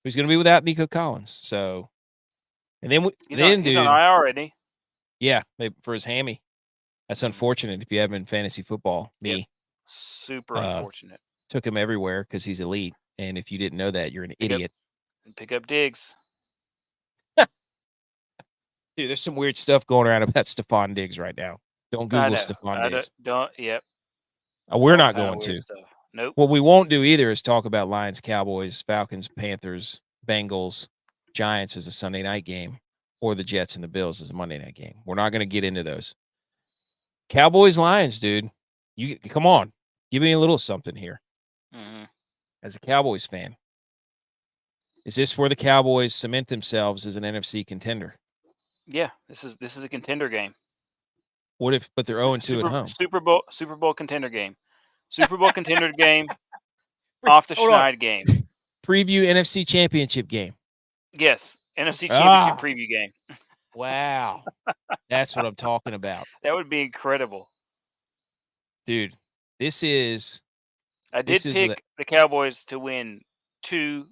Who's going to be without Nico Collins? So, and then he's on IR already. Yeah, for his hammy. That's unfortunate if you have him in fantasy football. Me, yep. Super unfortunate. Took him everywhere because he's elite, and if you didn't know that, you're an idiot. Pick up Diggs. Dude, there's some weird stuff going around about Stephon Diggs right now. Don't Google Stephon Diggs. Yep. We're not going to. Nope. What we won't do either is talk about Lions, Cowboys, Falcons, Panthers, Bengals, Giants as a Sunday night game, or the Jets and the Bills as a Monday night game. We're not going to get into those. Cowboys, Lions, dude. You come on. Give me a little something here. As a Cowboys fan. Is this where the Cowboys cement themselves as an NFC contender? Yeah, this is a contender game. What if? But they're 0-2 at home. Super Bowl contender game. Super Bowl contender game. Off the schneid game. Preview NFC Championship game. Yes, NFC Championship preview game. Wow, that's what I'm talking about. That would be incredible, dude. This is. I did pick the Cowboys to win 2+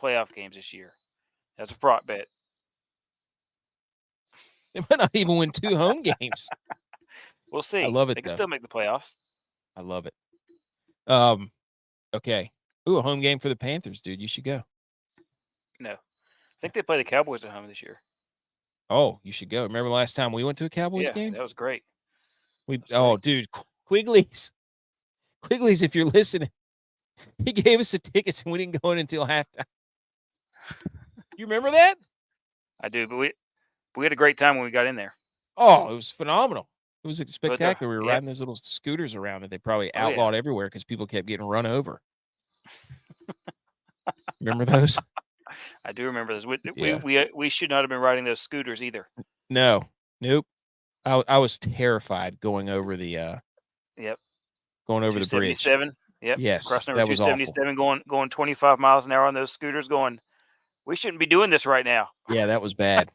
playoff games this year. That's a prop bet. They might not even win 2 home games. We'll see. I love it, They can though. still make the playoffs. I love it. Okay. Ooh, a home game for the Panthers, dude. You should go. No. I think they play the Cowboys at home this year. Oh, you should go. Remember last time we went to a Cowboys game? That was great. Dude, Quigley's, if you're listening, he gave us the tickets and we didn't go in until halftime. You remember that? I do, but we had a great time when we got in there. Oh, it was phenomenal. It was spectacular. We were yep. riding those little scooters around that they probably Oh, yeah. outlawed everywhere because people kept getting run over. Remember those? I do remember those. Yeah. We should not have been riding those scooters either. No. Nope. I was terrified going over the Yep. going over the bridge. 277. Yep. Yes, Crossing over that was awful. 277, going 25 miles an hour on those scooters, going, we shouldn't be doing this right now. Yeah, that was bad.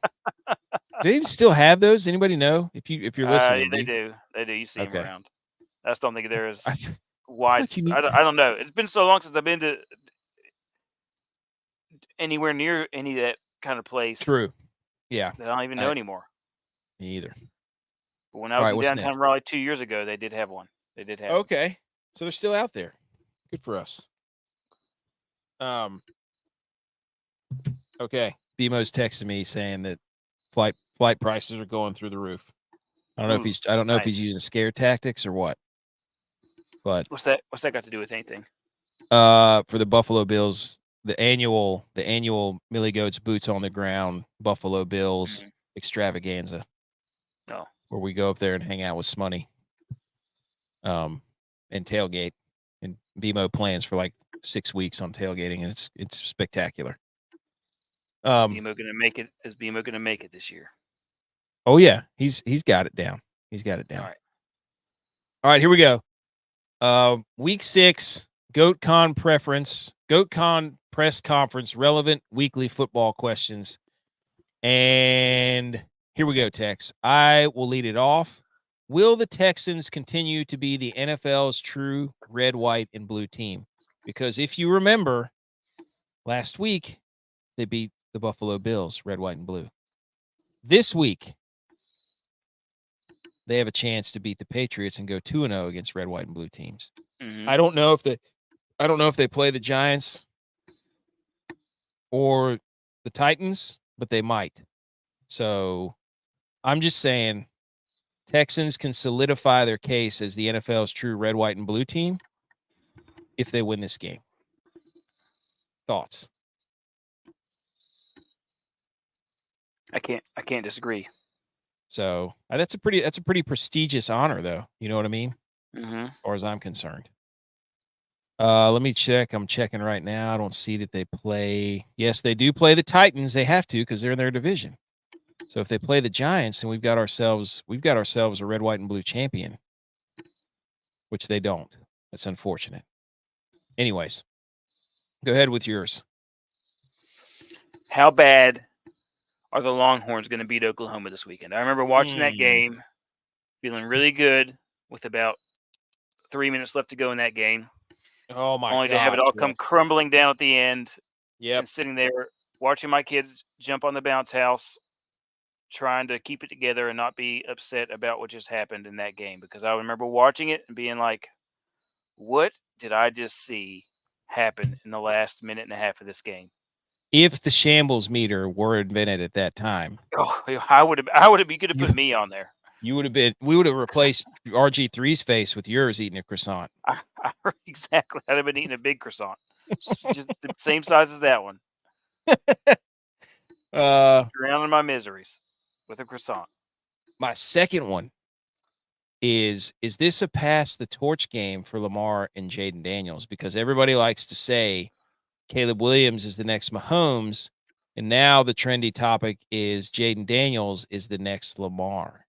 Do they even still have those? Anybody know? If you're listening, they do. They do. You see them Okay. around. I just don't think they're as I wide. like you need- I don't know. It's been so long since I've been to anywhere near any of that kind of place. True. Yeah. That I don't even know anymore. Me either. But when I was in downtown Raleigh 2 years ago, they did have one. They did have one. Okay. So they're still out there. Good for us. Okay. BMO's texting me saying that flight prices are going through the roof. I don't know if he's using scare tactics or what. But what's that got to do with anything? For the Buffalo Bills, the annual Millie Goats Boots on the Ground Buffalo Bills extravaganza. Oh. Where we go up there and hang out with Smoney. And tailgate. And BMO plans for like 6 weeks on tailgating, and it's spectacular. Is BMO gonna make it this year? Oh yeah, he's got it down. All right, here we go. Week 6, GoatCon press conference, relevant weekly football questions. And here we go, Tex. I will lead it off. Will the Texans continue to be the NFL's true red, white, and blue team? Because if you remember, last week they beat the Buffalo Bills, red, white, and blue. This week, they have a chance to beat the Patriots and go 2-0 against red, white, and blue teams. Mm-hmm. I don't know if they play the Giants or the Titans, but they might. So I'm just saying Texans can solidify their case as the NFL's true red, white, and blue team if they win this game. Thoughts? I can't disagree. So that's a pretty prestigious honor, though. You know what I mean? Mm-hmm. As far as I'm concerned. Let me check. I'm checking right now. I don't see that they play. Yes, they do play the Titans. They have to because they're in their division. So if they play the Giants, then we've got ourselves a red, white, and blue champion, which they don't. That's unfortunate. Anyways, go ahead with yours. How bad are the Longhorns going to beat Oklahoma this weekend? I remember watching that game, feeling really good with about 3 minutes left to go in that game. Oh, my God. Only to have it all come crumbling down at the end. Yep. And sitting there watching my kids jump on the bounce house, trying to keep it together and not be upset about what just happened in that game. Because I remember watching it and being like, what did I just see happen in the last minute and a half of this game? If the shambles meter were invented at that time, you could have put me on there. we would have replaced RG3's face with yours eating a croissant. Exactly. I'd have been eating a big croissant. Just the same size as that one. Drowning my miseries with a croissant. My second one is this a pass the torch game for Lamar and Jaden Daniels? Because everybody likes to say Caleb Williams is the next Mahomes, and now the trendy topic is Jaden Daniels is the next Lamar.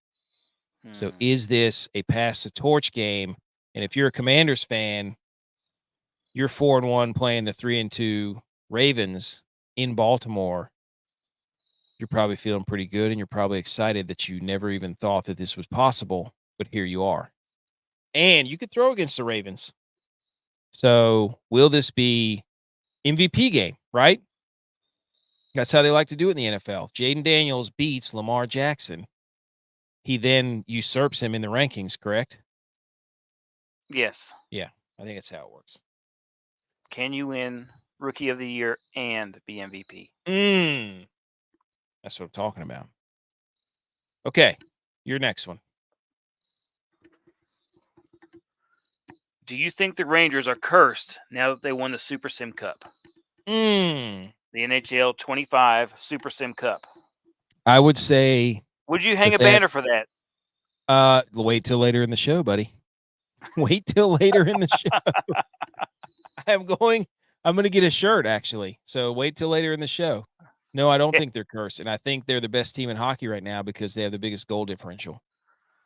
So is this a pass the torch game? And if you're a Commanders fan, you're 4-1 playing the 3-2 Ravens in Baltimore. You're probably feeling pretty good, and you're probably excited that you never even thought that this was possible, but here you are. And you could throw against the Ravens. So will this be MVP game, right? That's how they like to do it in the NFL. Jaden Daniels beats Lamar Jackson. He then usurps him in the rankings, correct? Yes. Yeah, I think that's how it works. Can you win Rookie of the Year and be MVP? That's what I'm talking about. Okay, your next one. Do you think the Rangers are cursed now that they won the Super Sim Cup? The NHL 25 Super Sim Cup. I would say. Would you hang a that banner for that? Wait till later in the show, buddy. Wait till later in the show. I'm going to get a shirt, actually. So wait till later in the show. No, I don't think they're cursed. And I think they're the best team in hockey right now because they have the biggest goal differential.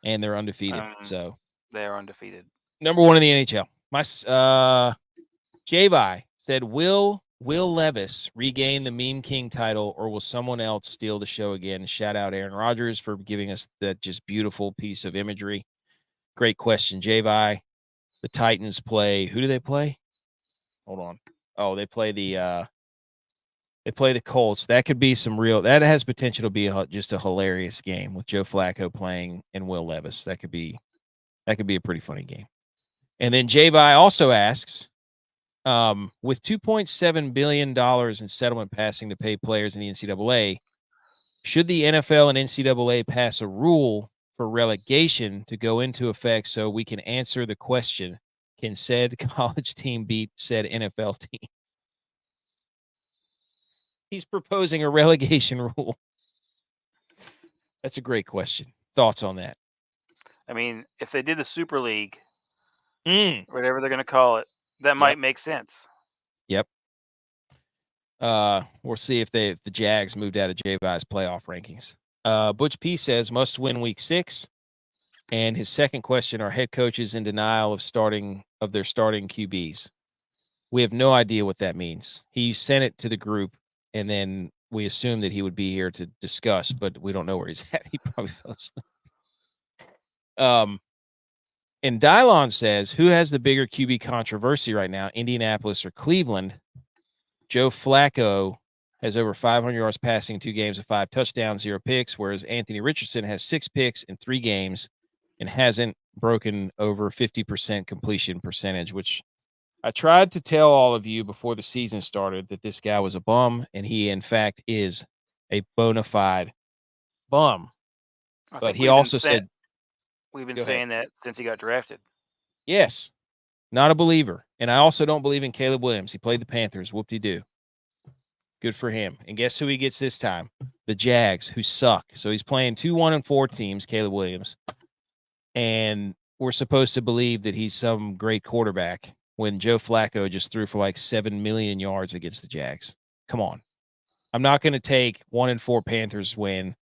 And they're undefeated. So they're undefeated. Number 1 in the NHL. My J-Vi said, Will Levis regain the Meme King title, or will someone else steal the show again? Shout out Aaron Rodgers for giving us that just beautiful piece of imagery. Great question, J-Vi. The Titans play. Who do they play? Hold on. Oh, they play the Colts. That could be that has potential to be just a hilarious game with Joe Flacco playing and Will Levis. That could be a pretty funny game. And then J-Vi also asks, with $2.7 billion in settlement passing to pay players in the NCAA, should the NFL and NCAA pass a rule for relegation to go into effect so we can answer the question, can said college team beat said NFL team? He's proposing a relegation rule. That's a great question. Thoughts on that? I mean, if they did the Super League, whatever they're going to call it, that might make sense. Yep. We'll see if the Jags moved out of J-Vi's playoff rankings. Butch P says must win week 6. And his second question, are head coaches in denial of their starting QBs? We have no idea what that means. He sent it to the group, and then we assumed that he would be here to discuss, but we don't know where he's at. He probably fell asleep. And Dylon says, who has the bigger QB controversy right now, Indianapolis or Cleveland? Joe Flacco has over 500 yards passing in 2 games with 5 touchdowns, 0 picks, whereas Anthony Richardson has 6 picks in 3 games and hasn't broken over 50% completion percentage, which I tried to tell all of you before the season started that this guy was a bum, and he, in fact, is a bona fide bum. But he also said, we've been saying that since he got drafted. Yes, not a believer. And I also don't believe in Caleb Williams. He played the Panthers. Whoop-de-doo. Good for him. And guess who he gets this time? The Jags, who suck. So he's playing 2 1-4 teams, Caleb Williams. And we're supposed to believe that he's some great quarterback when Joe Flacco just threw for like 7 million yards against the Jags. Come on. I'm not going to take 1-4 Panthers win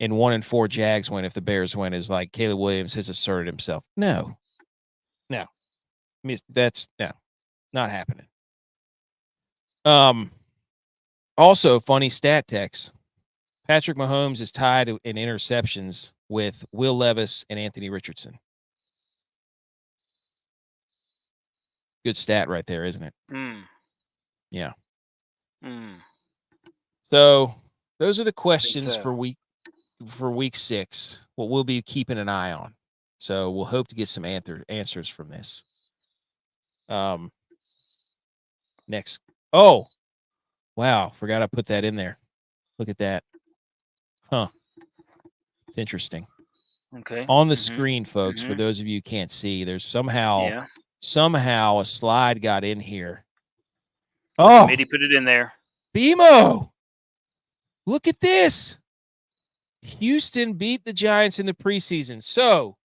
and 1-4 Jags win if the Bears win is like Caleb Williams has asserted himself. No. I mean, that's not happening. Also, funny stat text. Patrick Mahomes is tied in interceptions with Will Levis and Anthony Richardson. Good stat right there, isn't it? Yeah. So those are the questions for week 6. What we'll be keeping an eye on. So we'll hope to get some answers from this. Next. Oh, wow. Forgot I put that in there. Look at that. Huh. It's interesting. Okay. On the screen, folks, for those of you who can't see, there's somehow a slide got in here. Oh, Committee put it in there. BMO. Look at this. Houston beat the Giants in the preseason. So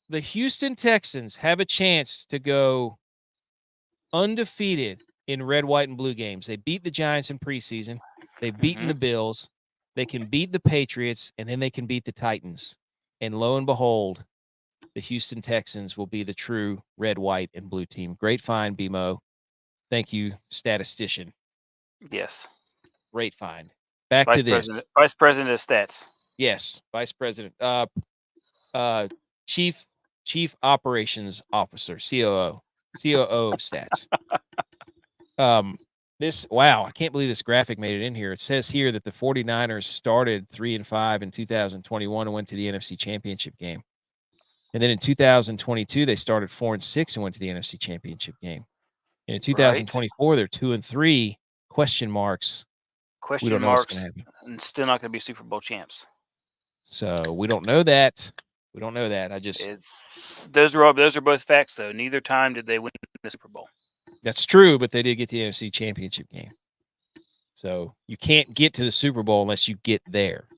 the Houston Texans have a chance to go undefeated in red, white, and blue games. They beat the Giants in preseason. They've beaten the Bills. They can beat the Patriots, and then they can beat the Titans. And lo and behold, the Houston Texans will be the true red, white, and blue team. Great find, BMO. Thank you, statistician. Yes. Great find. Back to this. Vice President of Stats. Yes, Vice President. Chief Operations Officer, COO of Stats. Wow, I can't believe this graphic made it in here. It says here that the 49ers started 3-5 in 2021 and went to the NFC Championship game. And then in 2022, they started 4-6 and went to the NFC Championship game. And in 2024, they're 2-3, question marks. We don't know what's going to happen. And still not going to be Super Bowl champs. So we don't know that. We don't know that. Those are both facts though. Neither time did they win the Super Bowl. That's true, but they did get the NFC Championship game. So you can't get to the Super Bowl unless you get there.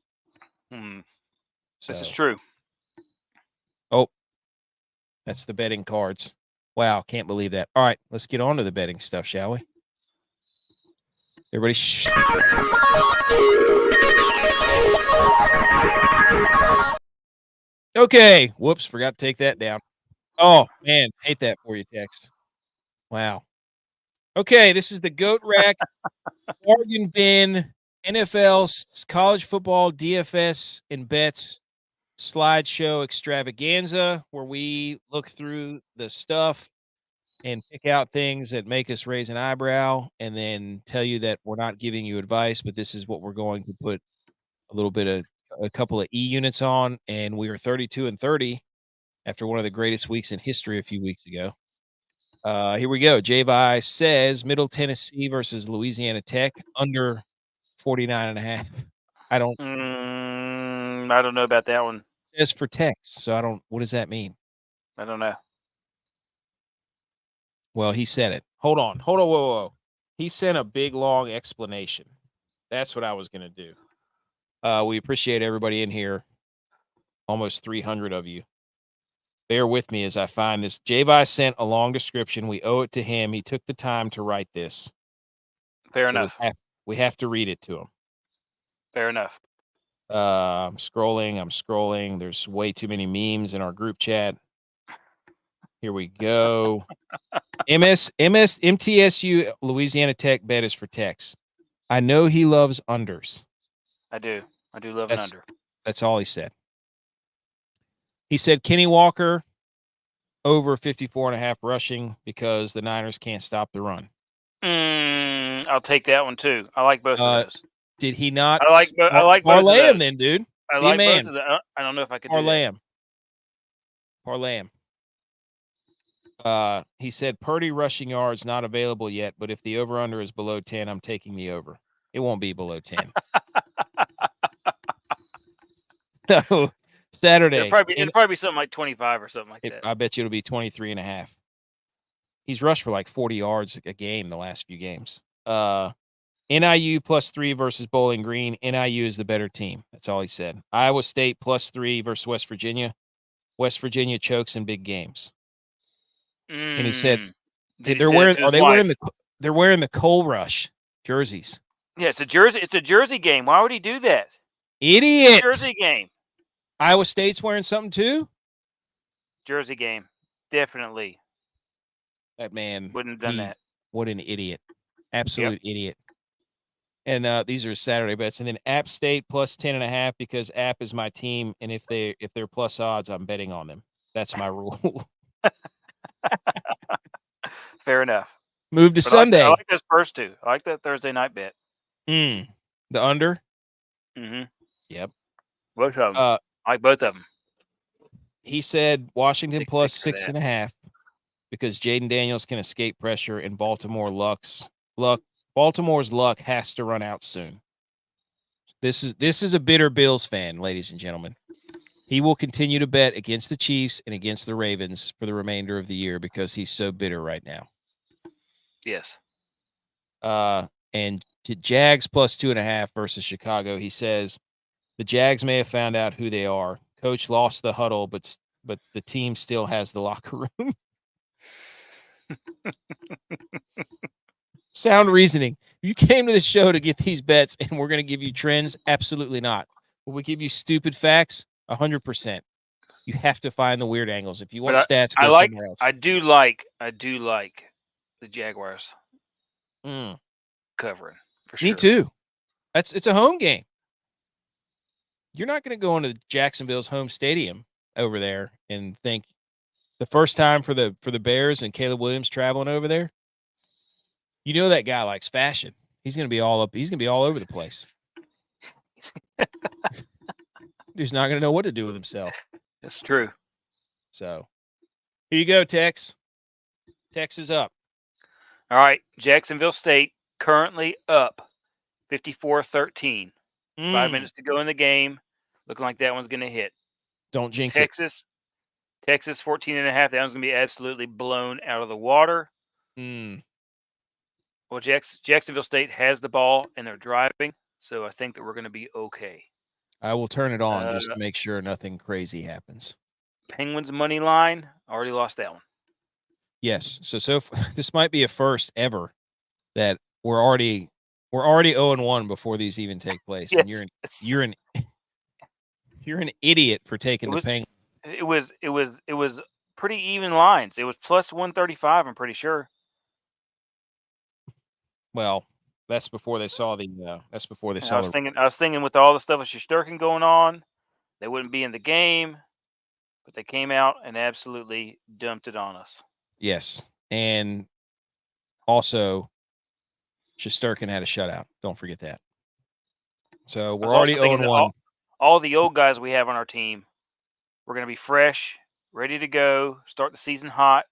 This is true. Oh, that's the betting cards. Wow, can't believe that. All right, let's get on to the betting stuff, shall we? Everybody Okay. Whoops, forgot to take that down. Oh, man, hate that for you, text. Wow. Okay, this is the Goat Rack, Bargain Bin, NFL, college football, DFS, and bets slideshow extravaganza, where we look through the stuff and pick out things that make us raise an eyebrow and then tell you that we're not giving you advice, but this is what we're going to put a couple of E units on. And we are 32-30 after one of the greatest weeks in history a few weeks ago. Here we go. J-Vi says Middle Tennessee versus Louisiana Tech under 49.5. I don't know about that one. As for text, so what does that mean? I don't know. Well, he said it. Hold on. Whoa. He sent a big, long explanation. That's what I was going to do. We appreciate everybody in here. Almost 300 of you. Bear with me as I find this. J-Vi sent a long description. We owe it to him. He took the time to write this. Fair enough. We have to read it to him. Fair enough. I'm scrolling. There's way too many memes in our group chat. Here we go. MTSU Louisiana Tech bet is for Tex. I know he loves unders. I do love an under. That's all he said. He said Kenny Walker over 54.5 rushing because the Niners can't stop the run. I'll take that one too. I like both of those. Did he not? I like both of those. Then, dude. I like both of them. I don't know if I could parlay him. He said Purdy rushing yards not available yet, but if the over-under is below 10, I'm taking the over. It won't be below 10. No, Saturday. It'll probably be something like 25 or something like that. I bet you it'll be 23.5. He's rushed for like 40 yards a game the last few games. NIU +3 versus Bowling Green. NIU is the better team. That's all he said. Iowa State +3 versus West Virginia. West Virginia chokes in big games. And he said they're wearing the Coal Rush jerseys. Yeah, it's a jersey game. Why would he do that? Idiot. It's a jersey game. Iowa State's wearing something too? Jersey game. Definitely. That man wouldn't have done that. What an idiot. Absolute idiot. And these are Saturday bets. And then App State +10.5 because App is my team. And if they're plus odds, I'm betting on them. That's my rule. Fair enough. Move to Sunday. I like those first two. I like that Thursday night bet. The under? Mm-hmm. Yep. Both of them. I like both of them. He said Washington +6.5 because Jaden Daniels can escape pressure and Baltimore's luck has to run out soon. This is a bitter Bills fan, ladies and gentlemen. He will continue to bet against the Chiefs and against the Ravens for the remainder of the year because he's so bitter right now. Yes. And to Jags +2.5 versus Chicago, he says the Jags may have found out who they are. Coach lost the huddle, but the team still has the locker room. Sound reasoning. You came to the show to get these bets, and we're going to give you trends? Absolutely not. Will we give you stupid facts? 100%. You have to find the weird angles. If you want stats, go somewhere else. I do like the Jaguars covering for sure. Me too. It's a home game. You're not going to go into Jacksonville's home stadium over there and think the first time for the Bears and Caleb Williams traveling over there. You know that guy likes fashion. He's gonna be all up. He's gonna be all over the place. He's not gonna know what to do with himself. That's true. So here you go, Tex. Tex is up. All right, Jacksonville State currently up 54-13. 5 minutes to go in the game. Looking like that one's going to hit. Don't jinx Texas 14.5. That one's going to be absolutely blown out of the water. it. Well, Jacksonville State has the ball and they're driving, so I think that we're going to be okay. I will turn it on just to make sure nothing crazy happens. Penguins money line. Already lost that one. Yes. So this might be a first ever that we're already 0-1 before these even take place. Yes. And you're an idiot for taking the Penguins. It was pretty even lines. It was plus 135, I'm pretty sure. Well, that's before they saw the I was thinking with all the stuff with Shesterkin going on, they wouldn't be in the game, but they came out and absolutely dumped it on us. Yes. And also Shesterkin had a shutout. Don't forget that. So we're already 0-1. All the old guys we have on our team, we're going to be fresh, ready to go, start the season hot,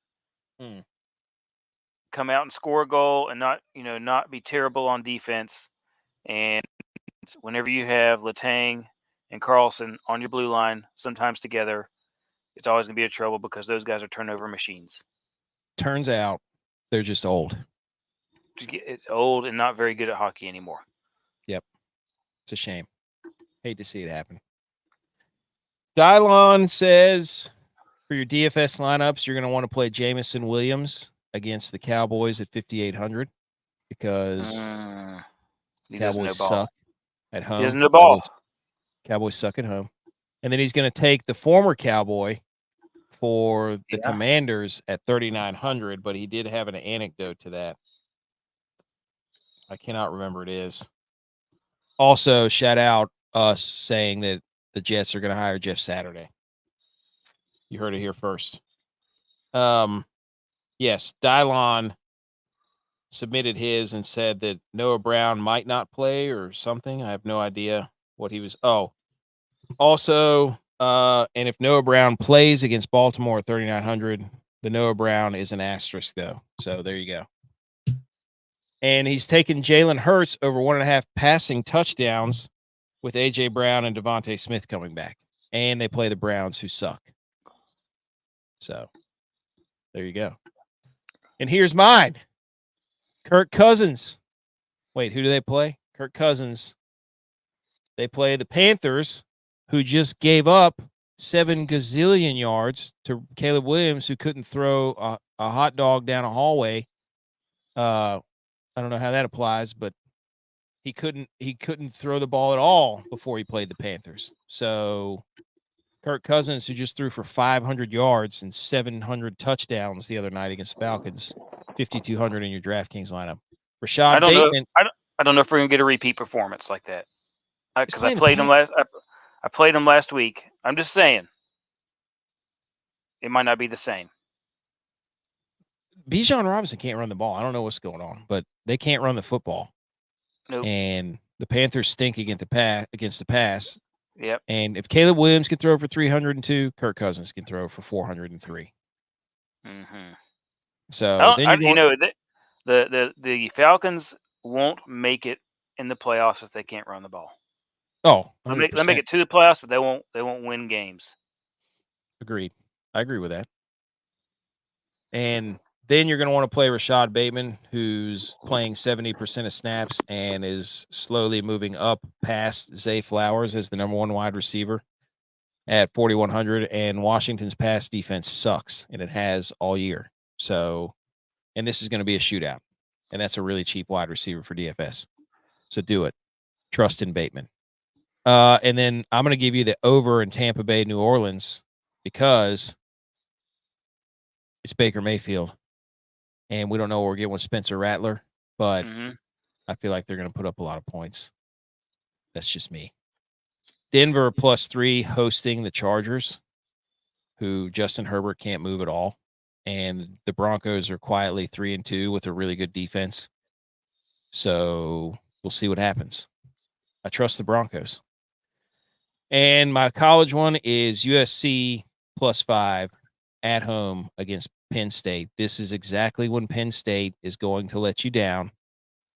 come out and score a goal and not be terrible on defense. And whenever you have Letang and Carlson on your blue line, sometimes together, it's always going to be a trouble because those guys are turnover machines. Turns out they're just old. It's old and not very good at hockey anymore. Yep. It's a shame. Hate to see it happen. Dylon says for your DFS lineups, you're going to want to play Jamison Williams against the Cowboys at 5,800 because Cowboys suck at home. He doesn't know ball. Cowboys suck at home. And then he's going to take the former Cowboy for the Commanders at 3,900, but he did have an anecdote to that. I cannot remember it is. Also, shout out us saying that the Jets are going to hire Jeff Saturday. You heard it here first. Yes, Dylon submitted his and said that Noah Brown might not play or something. I have no idea what he was. Oh, also, and if Noah Brown plays against Baltimore at 3,900, the Noah Brown is an asterisk, though. So there you go. And he's taken Jalen Hurts over 1.5 passing touchdowns with A.J. Brown and Devontae Smith coming back. And they play the Browns, who suck. So there you go. And here's mine. Kirk Cousins. Wait, who do they play? Kirk Cousins. They play the Panthers, who just gave up 7 gazillion yards to Caleb Williams, who couldn't throw a hot dog down a hallway. I don't know how that applies, but he couldn't throw the ball at all before he played the Panthers. So Kirk Cousins, who just threw for 500 yards and 700 touchdowns the other night against Falcons, 5,200 in your DraftKings lineup. Rashad Bateman. I don't know if we're gonna get a repeat performance like that because I played him last. I played him last week. I'm just saying it might not be the same. Bijan Robinson can't run the ball. I don't know what's going on, but they can't run the football. Nope. And the Panthers stink against the pass. Yep. And if Caleb Williams can throw for 302, Kirk Cousins can throw for 403. Mm-hmm. So the Falcons won't make it in the playoffs if they can't run the ball. Oh, they'll make it to the playoffs, but they won't win games. Agreed. I agree with that. And then you're going to want to play Rashad Bateman, who's playing 70% of snaps and is slowly moving up past Zay Flowers as the number 1 wide receiver at 4,100. And Washington's pass defense sucks, and it has all year. So, and this is going to be a shootout, and that's a really cheap wide receiver for DFS. So do it. Trust in Bateman. And then I'm going to give you the over in Tampa Bay, New Orleans, because it's Baker Mayfield. And we don't know what we're getting with Spencer Rattler, but I feel like they're going to put up a lot of points. That's just me. Denver +3 hosting the Chargers, who Justin Herbert can't move at all. And the Broncos are quietly 3-2 with a really good defense. So we'll see what happens. I trust the Broncos. And my college one is USC +5 at home against Penn State. This is exactly when Penn State is going to let you down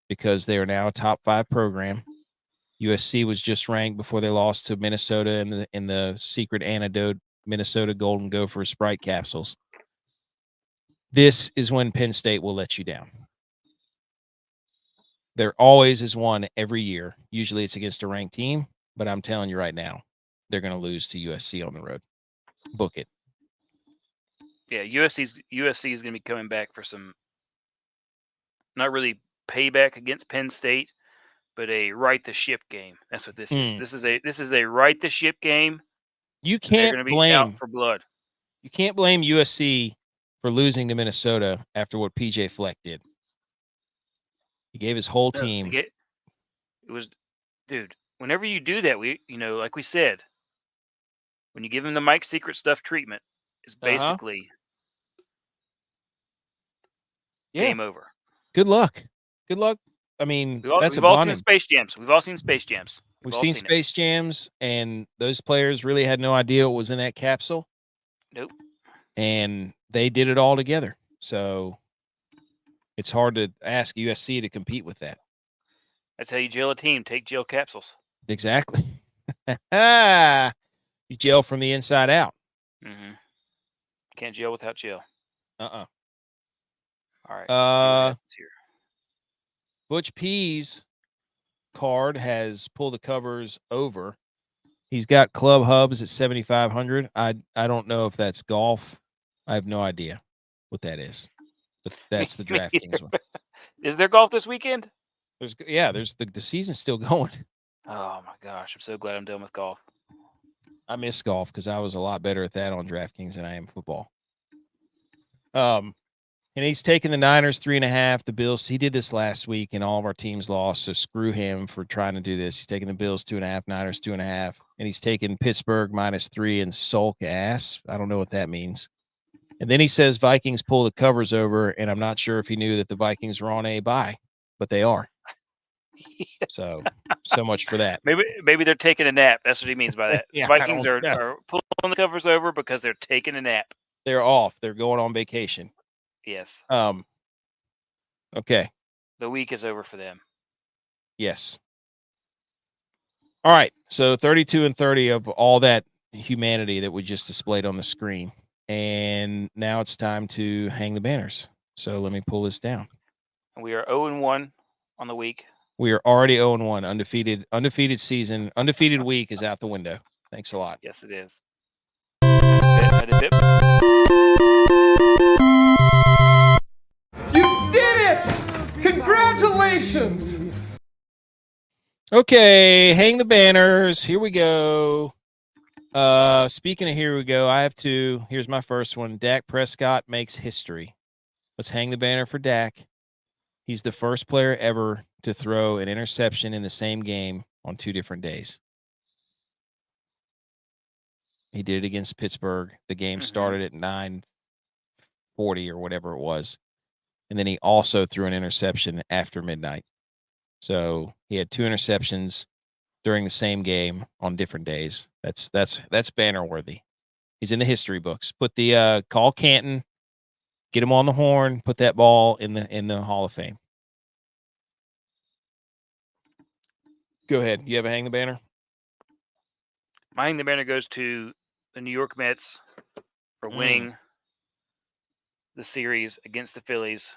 because they are now a top 5 program. USC was just ranked before they lost to Minnesota in the secret antidote Minnesota Golden Gopher Sprite capsules. This is when Penn State will let you down. There always is one every year. Usually it's against a ranked team, but I'm telling you right now, they're going to lose to USC on the road. Book it. Yeah, USC is going to be coming back for some, not really payback against Penn State, but a right the ship game. That's what this is. This is a right the ship game. You They're can't going to be out for blood. You can't blame USC for losing to Minnesota after what PJ Fleck did. He gave his whole team. It was, dude. Whenever you do that, like we said, when you give him the Mike Secret stuff treatment, it's basically game over. Good luck. Good luck. I mean, we've all seen Space Jams. We've all seen Space Jams. We've seen Space Jams, and those players really had no idea what was in that capsule. Nope. And they did it all together. So it's hard to ask USC to compete with that. That's how you jail a team. Take jail capsules. Exactly. You jail from the inside out. Mm-hmm. Can't jail without jail. All right. Let's see here. Butch P's card has pulled the covers over. He's got club hubs at 7,500. I don't know if that's golf. I have no idea what that is. But that's the DraftKings one. Is there golf this weekend? There's the season's still going. Oh my gosh, I'm so glad I'm done with golf. I miss golf because I was a lot better at that on DraftKings than I am football. And he's taking the Niners 3.5, the Bills. He did this last week, and all of our teams lost, so screw him for trying to do this. He's taking the Bills 2.5, Niners 2.5, and he's taking Pittsburgh -3 and sulk ass. I don't know what that means. And then he says Vikings pull the covers over, and I'm not sure if he knew that the Vikings were on a bye, but they are. So much for that. Maybe they're taking a nap. That's what he means by that. Yeah, Vikings are pulling the covers over because they're taking a nap. They're off. They're going on vacation. Yes. Okay. The week is over for them. Yes. All right. So 32 and 30 of all that humanity that we just displayed on the screen. And now it's time to hang the banners. So let me pull this down. We are 0-1 on the week. We are already 0-1. Undefeated season. Undefeated week is out the window. Thanks a lot. Yes, it is. I did it. You did it! Congratulations! Okay, hang the banners. Here we go. Speaking of here we go, I have two. Here's my first one. Dak Prescott makes history. Let's hang the banner for Dak. He's the first player ever to throw an interception in the same game on 2 different days. He did it against Pittsburgh. The game started at 9:40 or whatever it was. And then he also threw an interception after midnight. So he had 2 interceptions during the same game on different days. That's banner worthy. He's in the history books. Put the call Canton, get him on the horn, put that ball in the Hall of Fame. Go ahead. You have a hang the banner? My hang the banner goes to the New York Mets for winning the series against the Phillies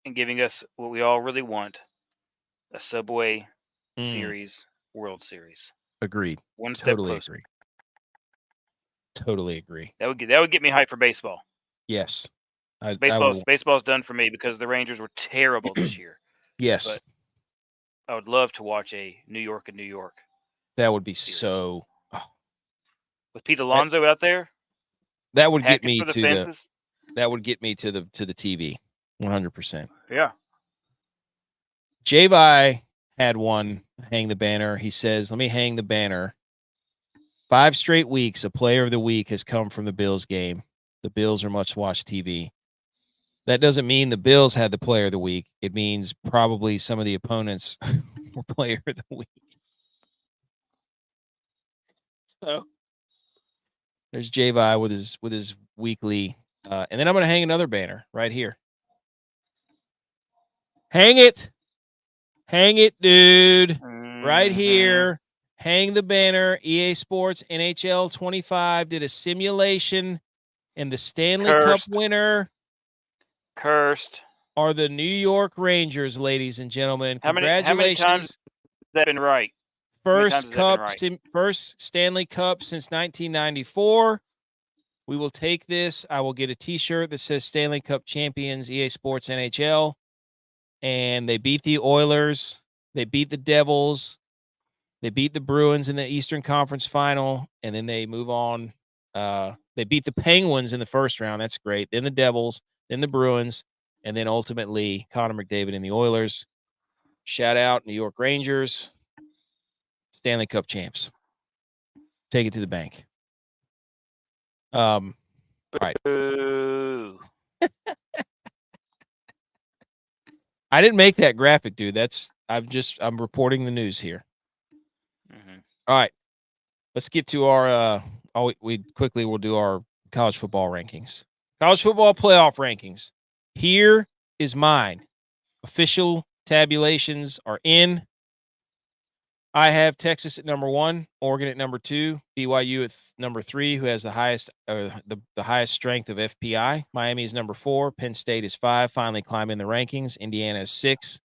and giving us what we all really want, a Subway Series World Series. Agreed. One step totally closer. Agree. Totally agree. That would get me hyped for baseball. Yes. Baseball's done for me because the Rangers were terrible this year. Yes. But I would love to watch a New York and New York. That would be series. so. With Pete Alonso out there. That would get me to to fences. That would get me to the TV. 100%. Yeah. Javi had one hang the banner. He says, "Let me hang the banner. 5 straight weeks, a player of the week has come from the Bills game. The Bills are much watched TV. That doesn't mean the Bills had the player of the week. It means probably some of the opponents were player of the week. So there's J-Vi with his weekly. And then I'm going to hang another banner right here. Hang it. Hang it, dude. Right here. Hang the banner. EA Sports NHL 25 did a simulation, and the Stanley Cup winner are the New York Rangers, ladies and gentlemen. Congratulations. How many times has that been right? First Stanley Cup since 1994. We will take this. I will get a T-shirt that says Stanley Cup Champions EA Sports NHL. And they beat the Oilers. They beat the Devils. They beat the Bruins in the Eastern Conference Final. And then they move on. They beat the Penguins in the first round. That's great. Then the Devils. Then the Bruins. And then ultimately Connor McDavid and the Oilers. Shout out New York Rangers. Stanley Cup champs. Take it to the bank. All right. I didn't make that graphic, dude. I'm reporting the news here. Mm-hmm. All right. Let's get to our we'll do our college football rankings. College football playoff rankings. Here is mine. Official tabulations are in. I have Texas at number 1, Oregon at number 2, BYU at number 3, who has the highest the highest strength of FPI. Miami is number 4, Penn State is 5, finally climbing the rankings. Indiana is 6,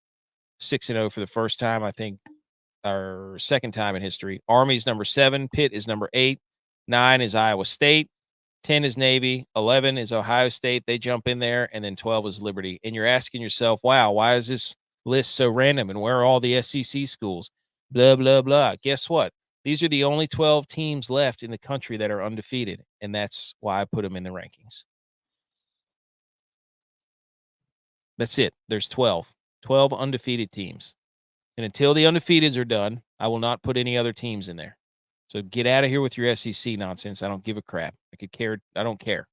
6-0 for the first time, I think, or second time in history. Army is number 7, Pitt is number 8, 9 is Iowa State, 10 is Navy, 11 is Ohio State. They jump in there, and then 12 is Liberty. And you're asking yourself, wow, why is this list so random, and where are all the SEC schools? Blah, blah, blah. Guess what? These are the only 12 teams left in the country that are undefeated, and that's why I put them in the rankings. That's it. There's 12 undefeated teams. And until the undefeateds are done, I will not put any other teams in there. So get out of here with your SEC nonsense. I don't give a crap. I don't care.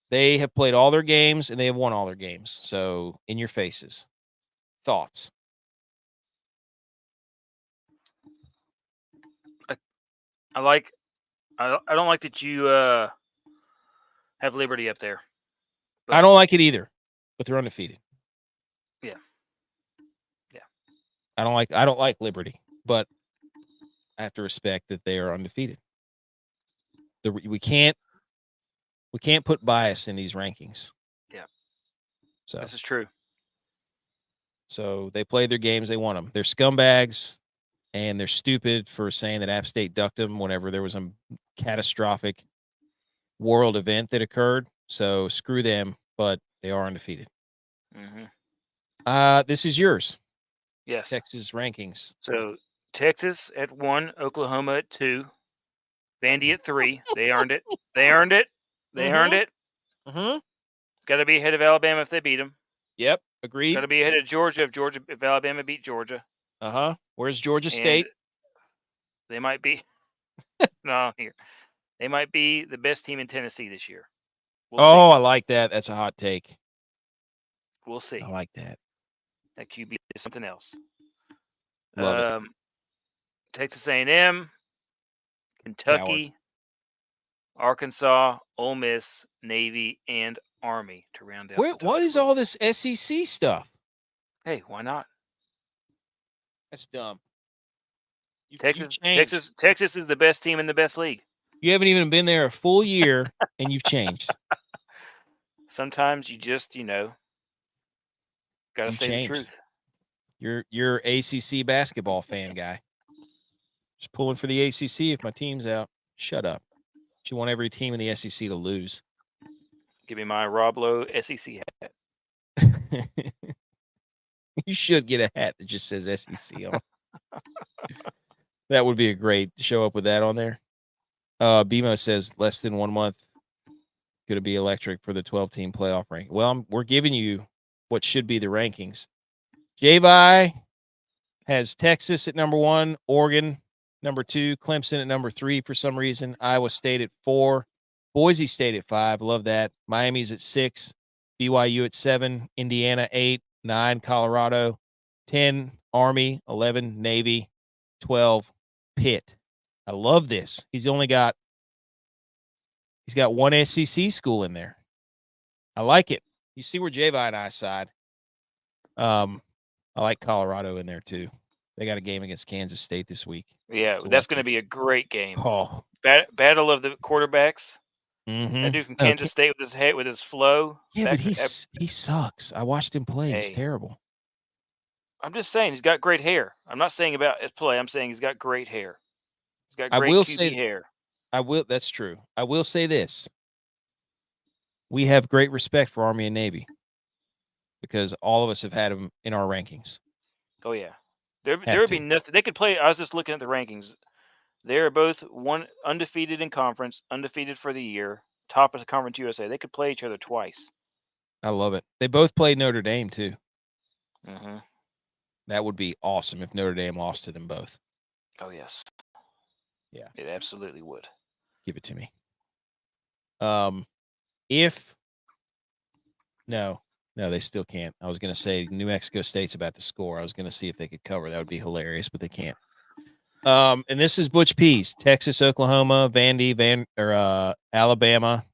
They have played all their games, and they have won all their games. So in your faces. Thoughts? I don't like that you have Liberty up there. But I don't like it either, but they're undefeated. Yeah. I don't like Liberty, but I have to respect that they are undefeated. We can't put bias in these rankings. Yeah. So this is true. So they played their games, they won them. They're scumbags. And they're stupid for saying that App State ducked them whenever there was a catastrophic world event that occurred. So screw them, but they are undefeated. Mm-hmm. This is yours. Yes. Texas rankings. So Texas at 1, Oklahoma at 2, Vandy at 3. They earned it. Earned it. Mm-hmm. Got to be ahead of Alabama if they beat them. Yep, agreed. Got to be ahead of Georgia if Alabama beat Georgia. Uh-huh. Where's Georgia State? They might be here. They might be the best team in Tennessee this year. We'll see. I like that. That's a hot take. We'll see. I like that. That QB is something else. Love it. Texas A&M, Kentucky, Arkansas, Ole Miss, Navy, and Army to round out. What is all this SEC stuff? Hey, why not? That's dumb. Texas is the best team in the best league. You haven't even been there a full year, and you've changed. Sometimes you just, got to say the truth. You're ACC basketball fan guy. Just pulling for the ACC if my team's out. Shut up. You want every team in the SEC to lose. Give me my Rob Lowe SEC hat. You should get a hat that just says SEC on. That would be a great show up with that on there. BMO says less than 1 month going to be electric for the 12-team playoff rank. Well, we're giving you what should be the rankings. J-Vi has Texas at number 1, Oregon number 2, Clemson at number 3 for some reason, Iowa State at 4, Boise State at 5. Love that. Miami's at 6, BYU at 7, Indiana 8, 9, Colorado, 10, Army, 11, Navy, 12, Pitt. I love this. He's got one SEC school in there. I like it. You see where Javi and I side. I like Colorado in there too. They got a game against Kansas State this week. Yeah, So that's going to be a great game. Oh, Battle of the quarterbacks. mm-hmm. That dude from Kansas State with his head, with his flow. Yeah, but he sucks. I watched him play. He's terrible. I'm just saying he's got great hair. I'm not saying about his play. I'm saying he's got great hair. He's got great QB hair. That's true. I will say this. We have great respect for Army and Navy because all of us have had them in our rankings. Oh, yeah. There would be nothing. They could play. I was just looking at the rankings. They're both undefeated in conference, undefeated for the year, top of the Conference USA. They could play each other twice. I love it. They both played Notre Dame, too. Mm-hmm. That would be awesome if Notre Dame lost to them both. Oh, yes. Yeah. It absolutely would. Give it to me. No, they still can't. I was going to say New Mexico State's about to score. I was going to see if they could cover. That would be hilarious, but they can't. And this is Butch P's. Texas, Oklahoma, Alabama.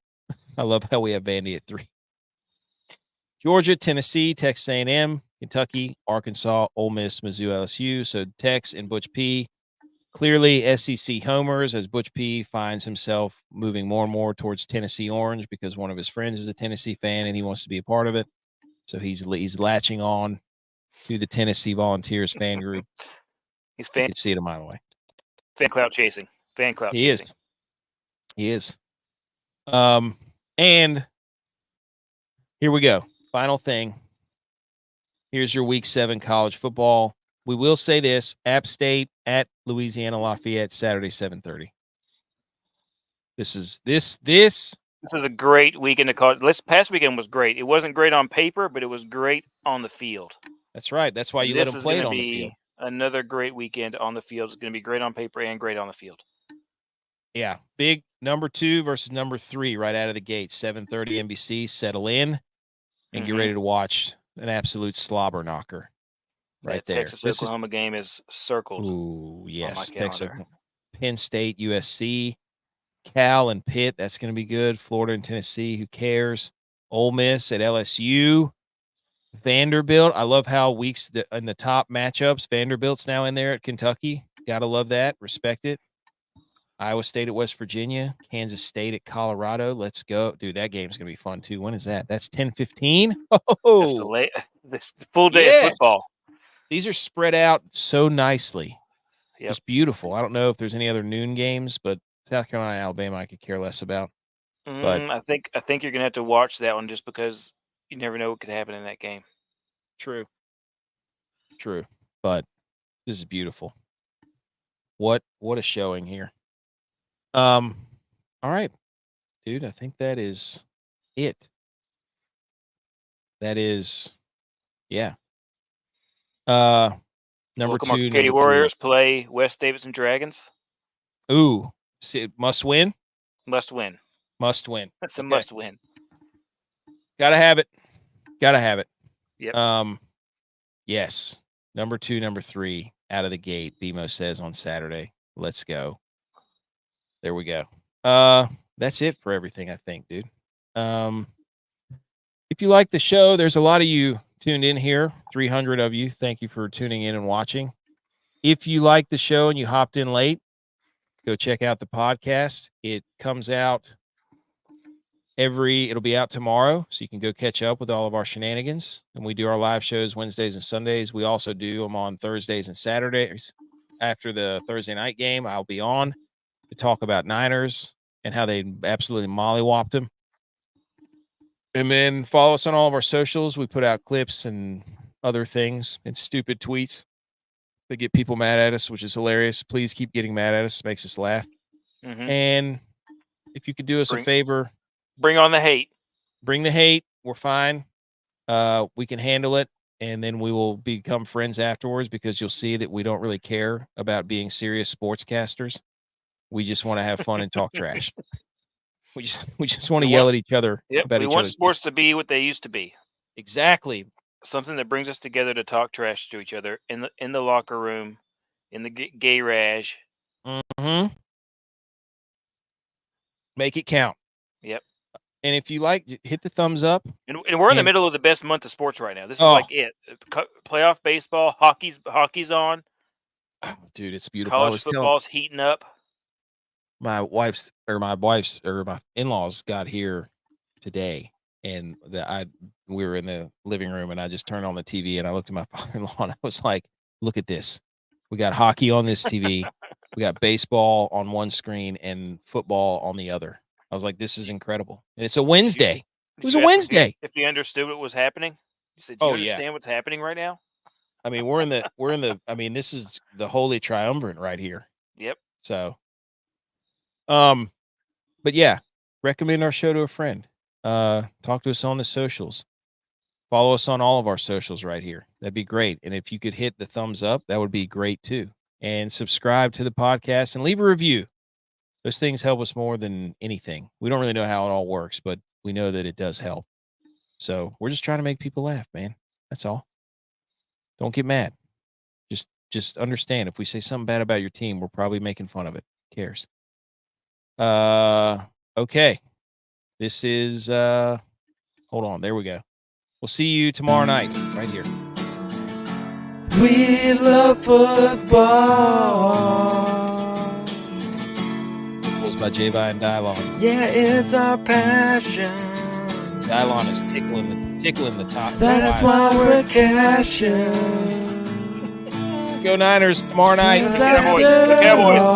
I love how we have Vandy at 3. Georgia, Tennessee, Texas A&M, Kentucky, Arkansas, Ole Miss, Mizzou, LSU. So Tex and Butch P. Clearly SEC homers as Butch P finds himself moving more and more towards Tennessee Orange because one of his friends is a Tennessee fan and he wants to be a part of it. So he's latching on to the Tennessee Volunteers fan group. You can see it a mile away. Fan clout chasing. He is. And here we go. Final thing. Here's your Week 7 college football. We will say this: App State at Louisiana Lafayette, Saturday, 7:30. This is a great weekend to call. This past weekend was great. It wasn't great on paper, but it was great on the field. That's right. That's why you let them play it on the field. Another great weekend on the field. It's going to be great on paper and great on the field. Yeah, big number 2 versus number 3 right out of the gate. 7:30 NBC. Settle in and get ready to watch an absolute slobber knocker. Right there. Texas Oklahoma game is circled. Ooh, yes. On my calendar. Texas, Penn State, USC, Cal and Pitt. That's going to be good. Florida and Tennessee. Who cares? Ole Miss at LSU. Vanderbilt. I love how weeks in the top matchups. Vanderbilt's now in there at Kentucky. Gotta love that. Respect it. Iowa State at West Virginia. Kansas State at Colorado. Let's go. Dude, that game's going to be fun, too. When is that? That's 10:15? Oh! This full day of football. These are spread out so nicely. Yep. It's beautiful. I don't know if there's any other noon games, but South Carolina, Alabama, I could care less about. But I think you're going to have to watch that one just because you never know what could happen in that game. True. But this is beautiful. What a showing here. All right, dude. I think that is it. Yeah. Number 2, Katy Warriors play West Davidson Dragons. Ooh, must win. Must win. That's a must win. Gotta have it. Yep. Yes. Number 2, number 3 out of the gate. BMO says on Saturday. Let's go. There we go. That's it for everything, I think, dude. If you like the show, there's a lot of you tuned in here. 300 of you. Thank you for tuning in and watching. If you like the show and you hopped in late, go check out the podcast. It comes out it'll be out tomorrow, so you can go catch up with all of our shenanigans. And we do our live shows Wednesdays and Sundays. We also do them on Thursdays and Saturdays. After the Thursday night game, I'll be on to talk about Niners and how they absolutely mollywopped them. And then follow us on all of our socials. We put out clips and other things and stupid tweets that get people mad at us, which is hilarious. Please keep getting mad at us. It makes us laugh. And if you could do us a favor, bring on the hate. Bring the hate. We're fine. We can handle it. And then we will become friends afterwards because you'll see that we don't really care about being serious sportscasters. We just want to have fun and talk trash. We just want to yell at each other about we each want other's sports to be what they used to be. Exactly. Something that brings us together to talk trash to each other in the locker room, in the garage. Mm-hmm. Make it count. Yep. And if you like, hit the thumbs up. And we're in the middle of the best month of sports right now. This is like it. Playoff baseball, hockey's on. Oh, dude, it's beautiful. College football's heating up. My in-laws got here today, and we were in the living room, and I just turned on the TV, and I looked at my father-in-law, and I was like, "Look at this. We got hockey on this TV. We got baseball on one screen and football on the other." I was like, "This is incredible." And it's a Wednesday. It was a Wednesday. If you understood what was happening, you said, "Do you understand what's happening right now?" I mean, we're in the. I mean, this is the holy triumvirate right here. Yep. So, but yeah, recommend our show to a friend. Talk to us on the socials. Follow us on all of our socials right here. That'd be great. And if you could hit the thumbs up, that would be great too. And subscribe to the podcast and leave a review. Those things help us more than anything. We don't really know how it all works, but we know that it does help. So we're just trying to make people laugh, man. That's all. Don't get mad. Just understand, if we say something bad about your team, we're probably making fun of it. Who cares? Okay. This is hold on, there we go. We'll see you tomorrow night, right here. We love football. Bulls by J-Vi and Dylon. Yeah, it's our passion. Dylon is tickling the top. That's why we're cashing. Go Niners tomorrow night. Cowboys.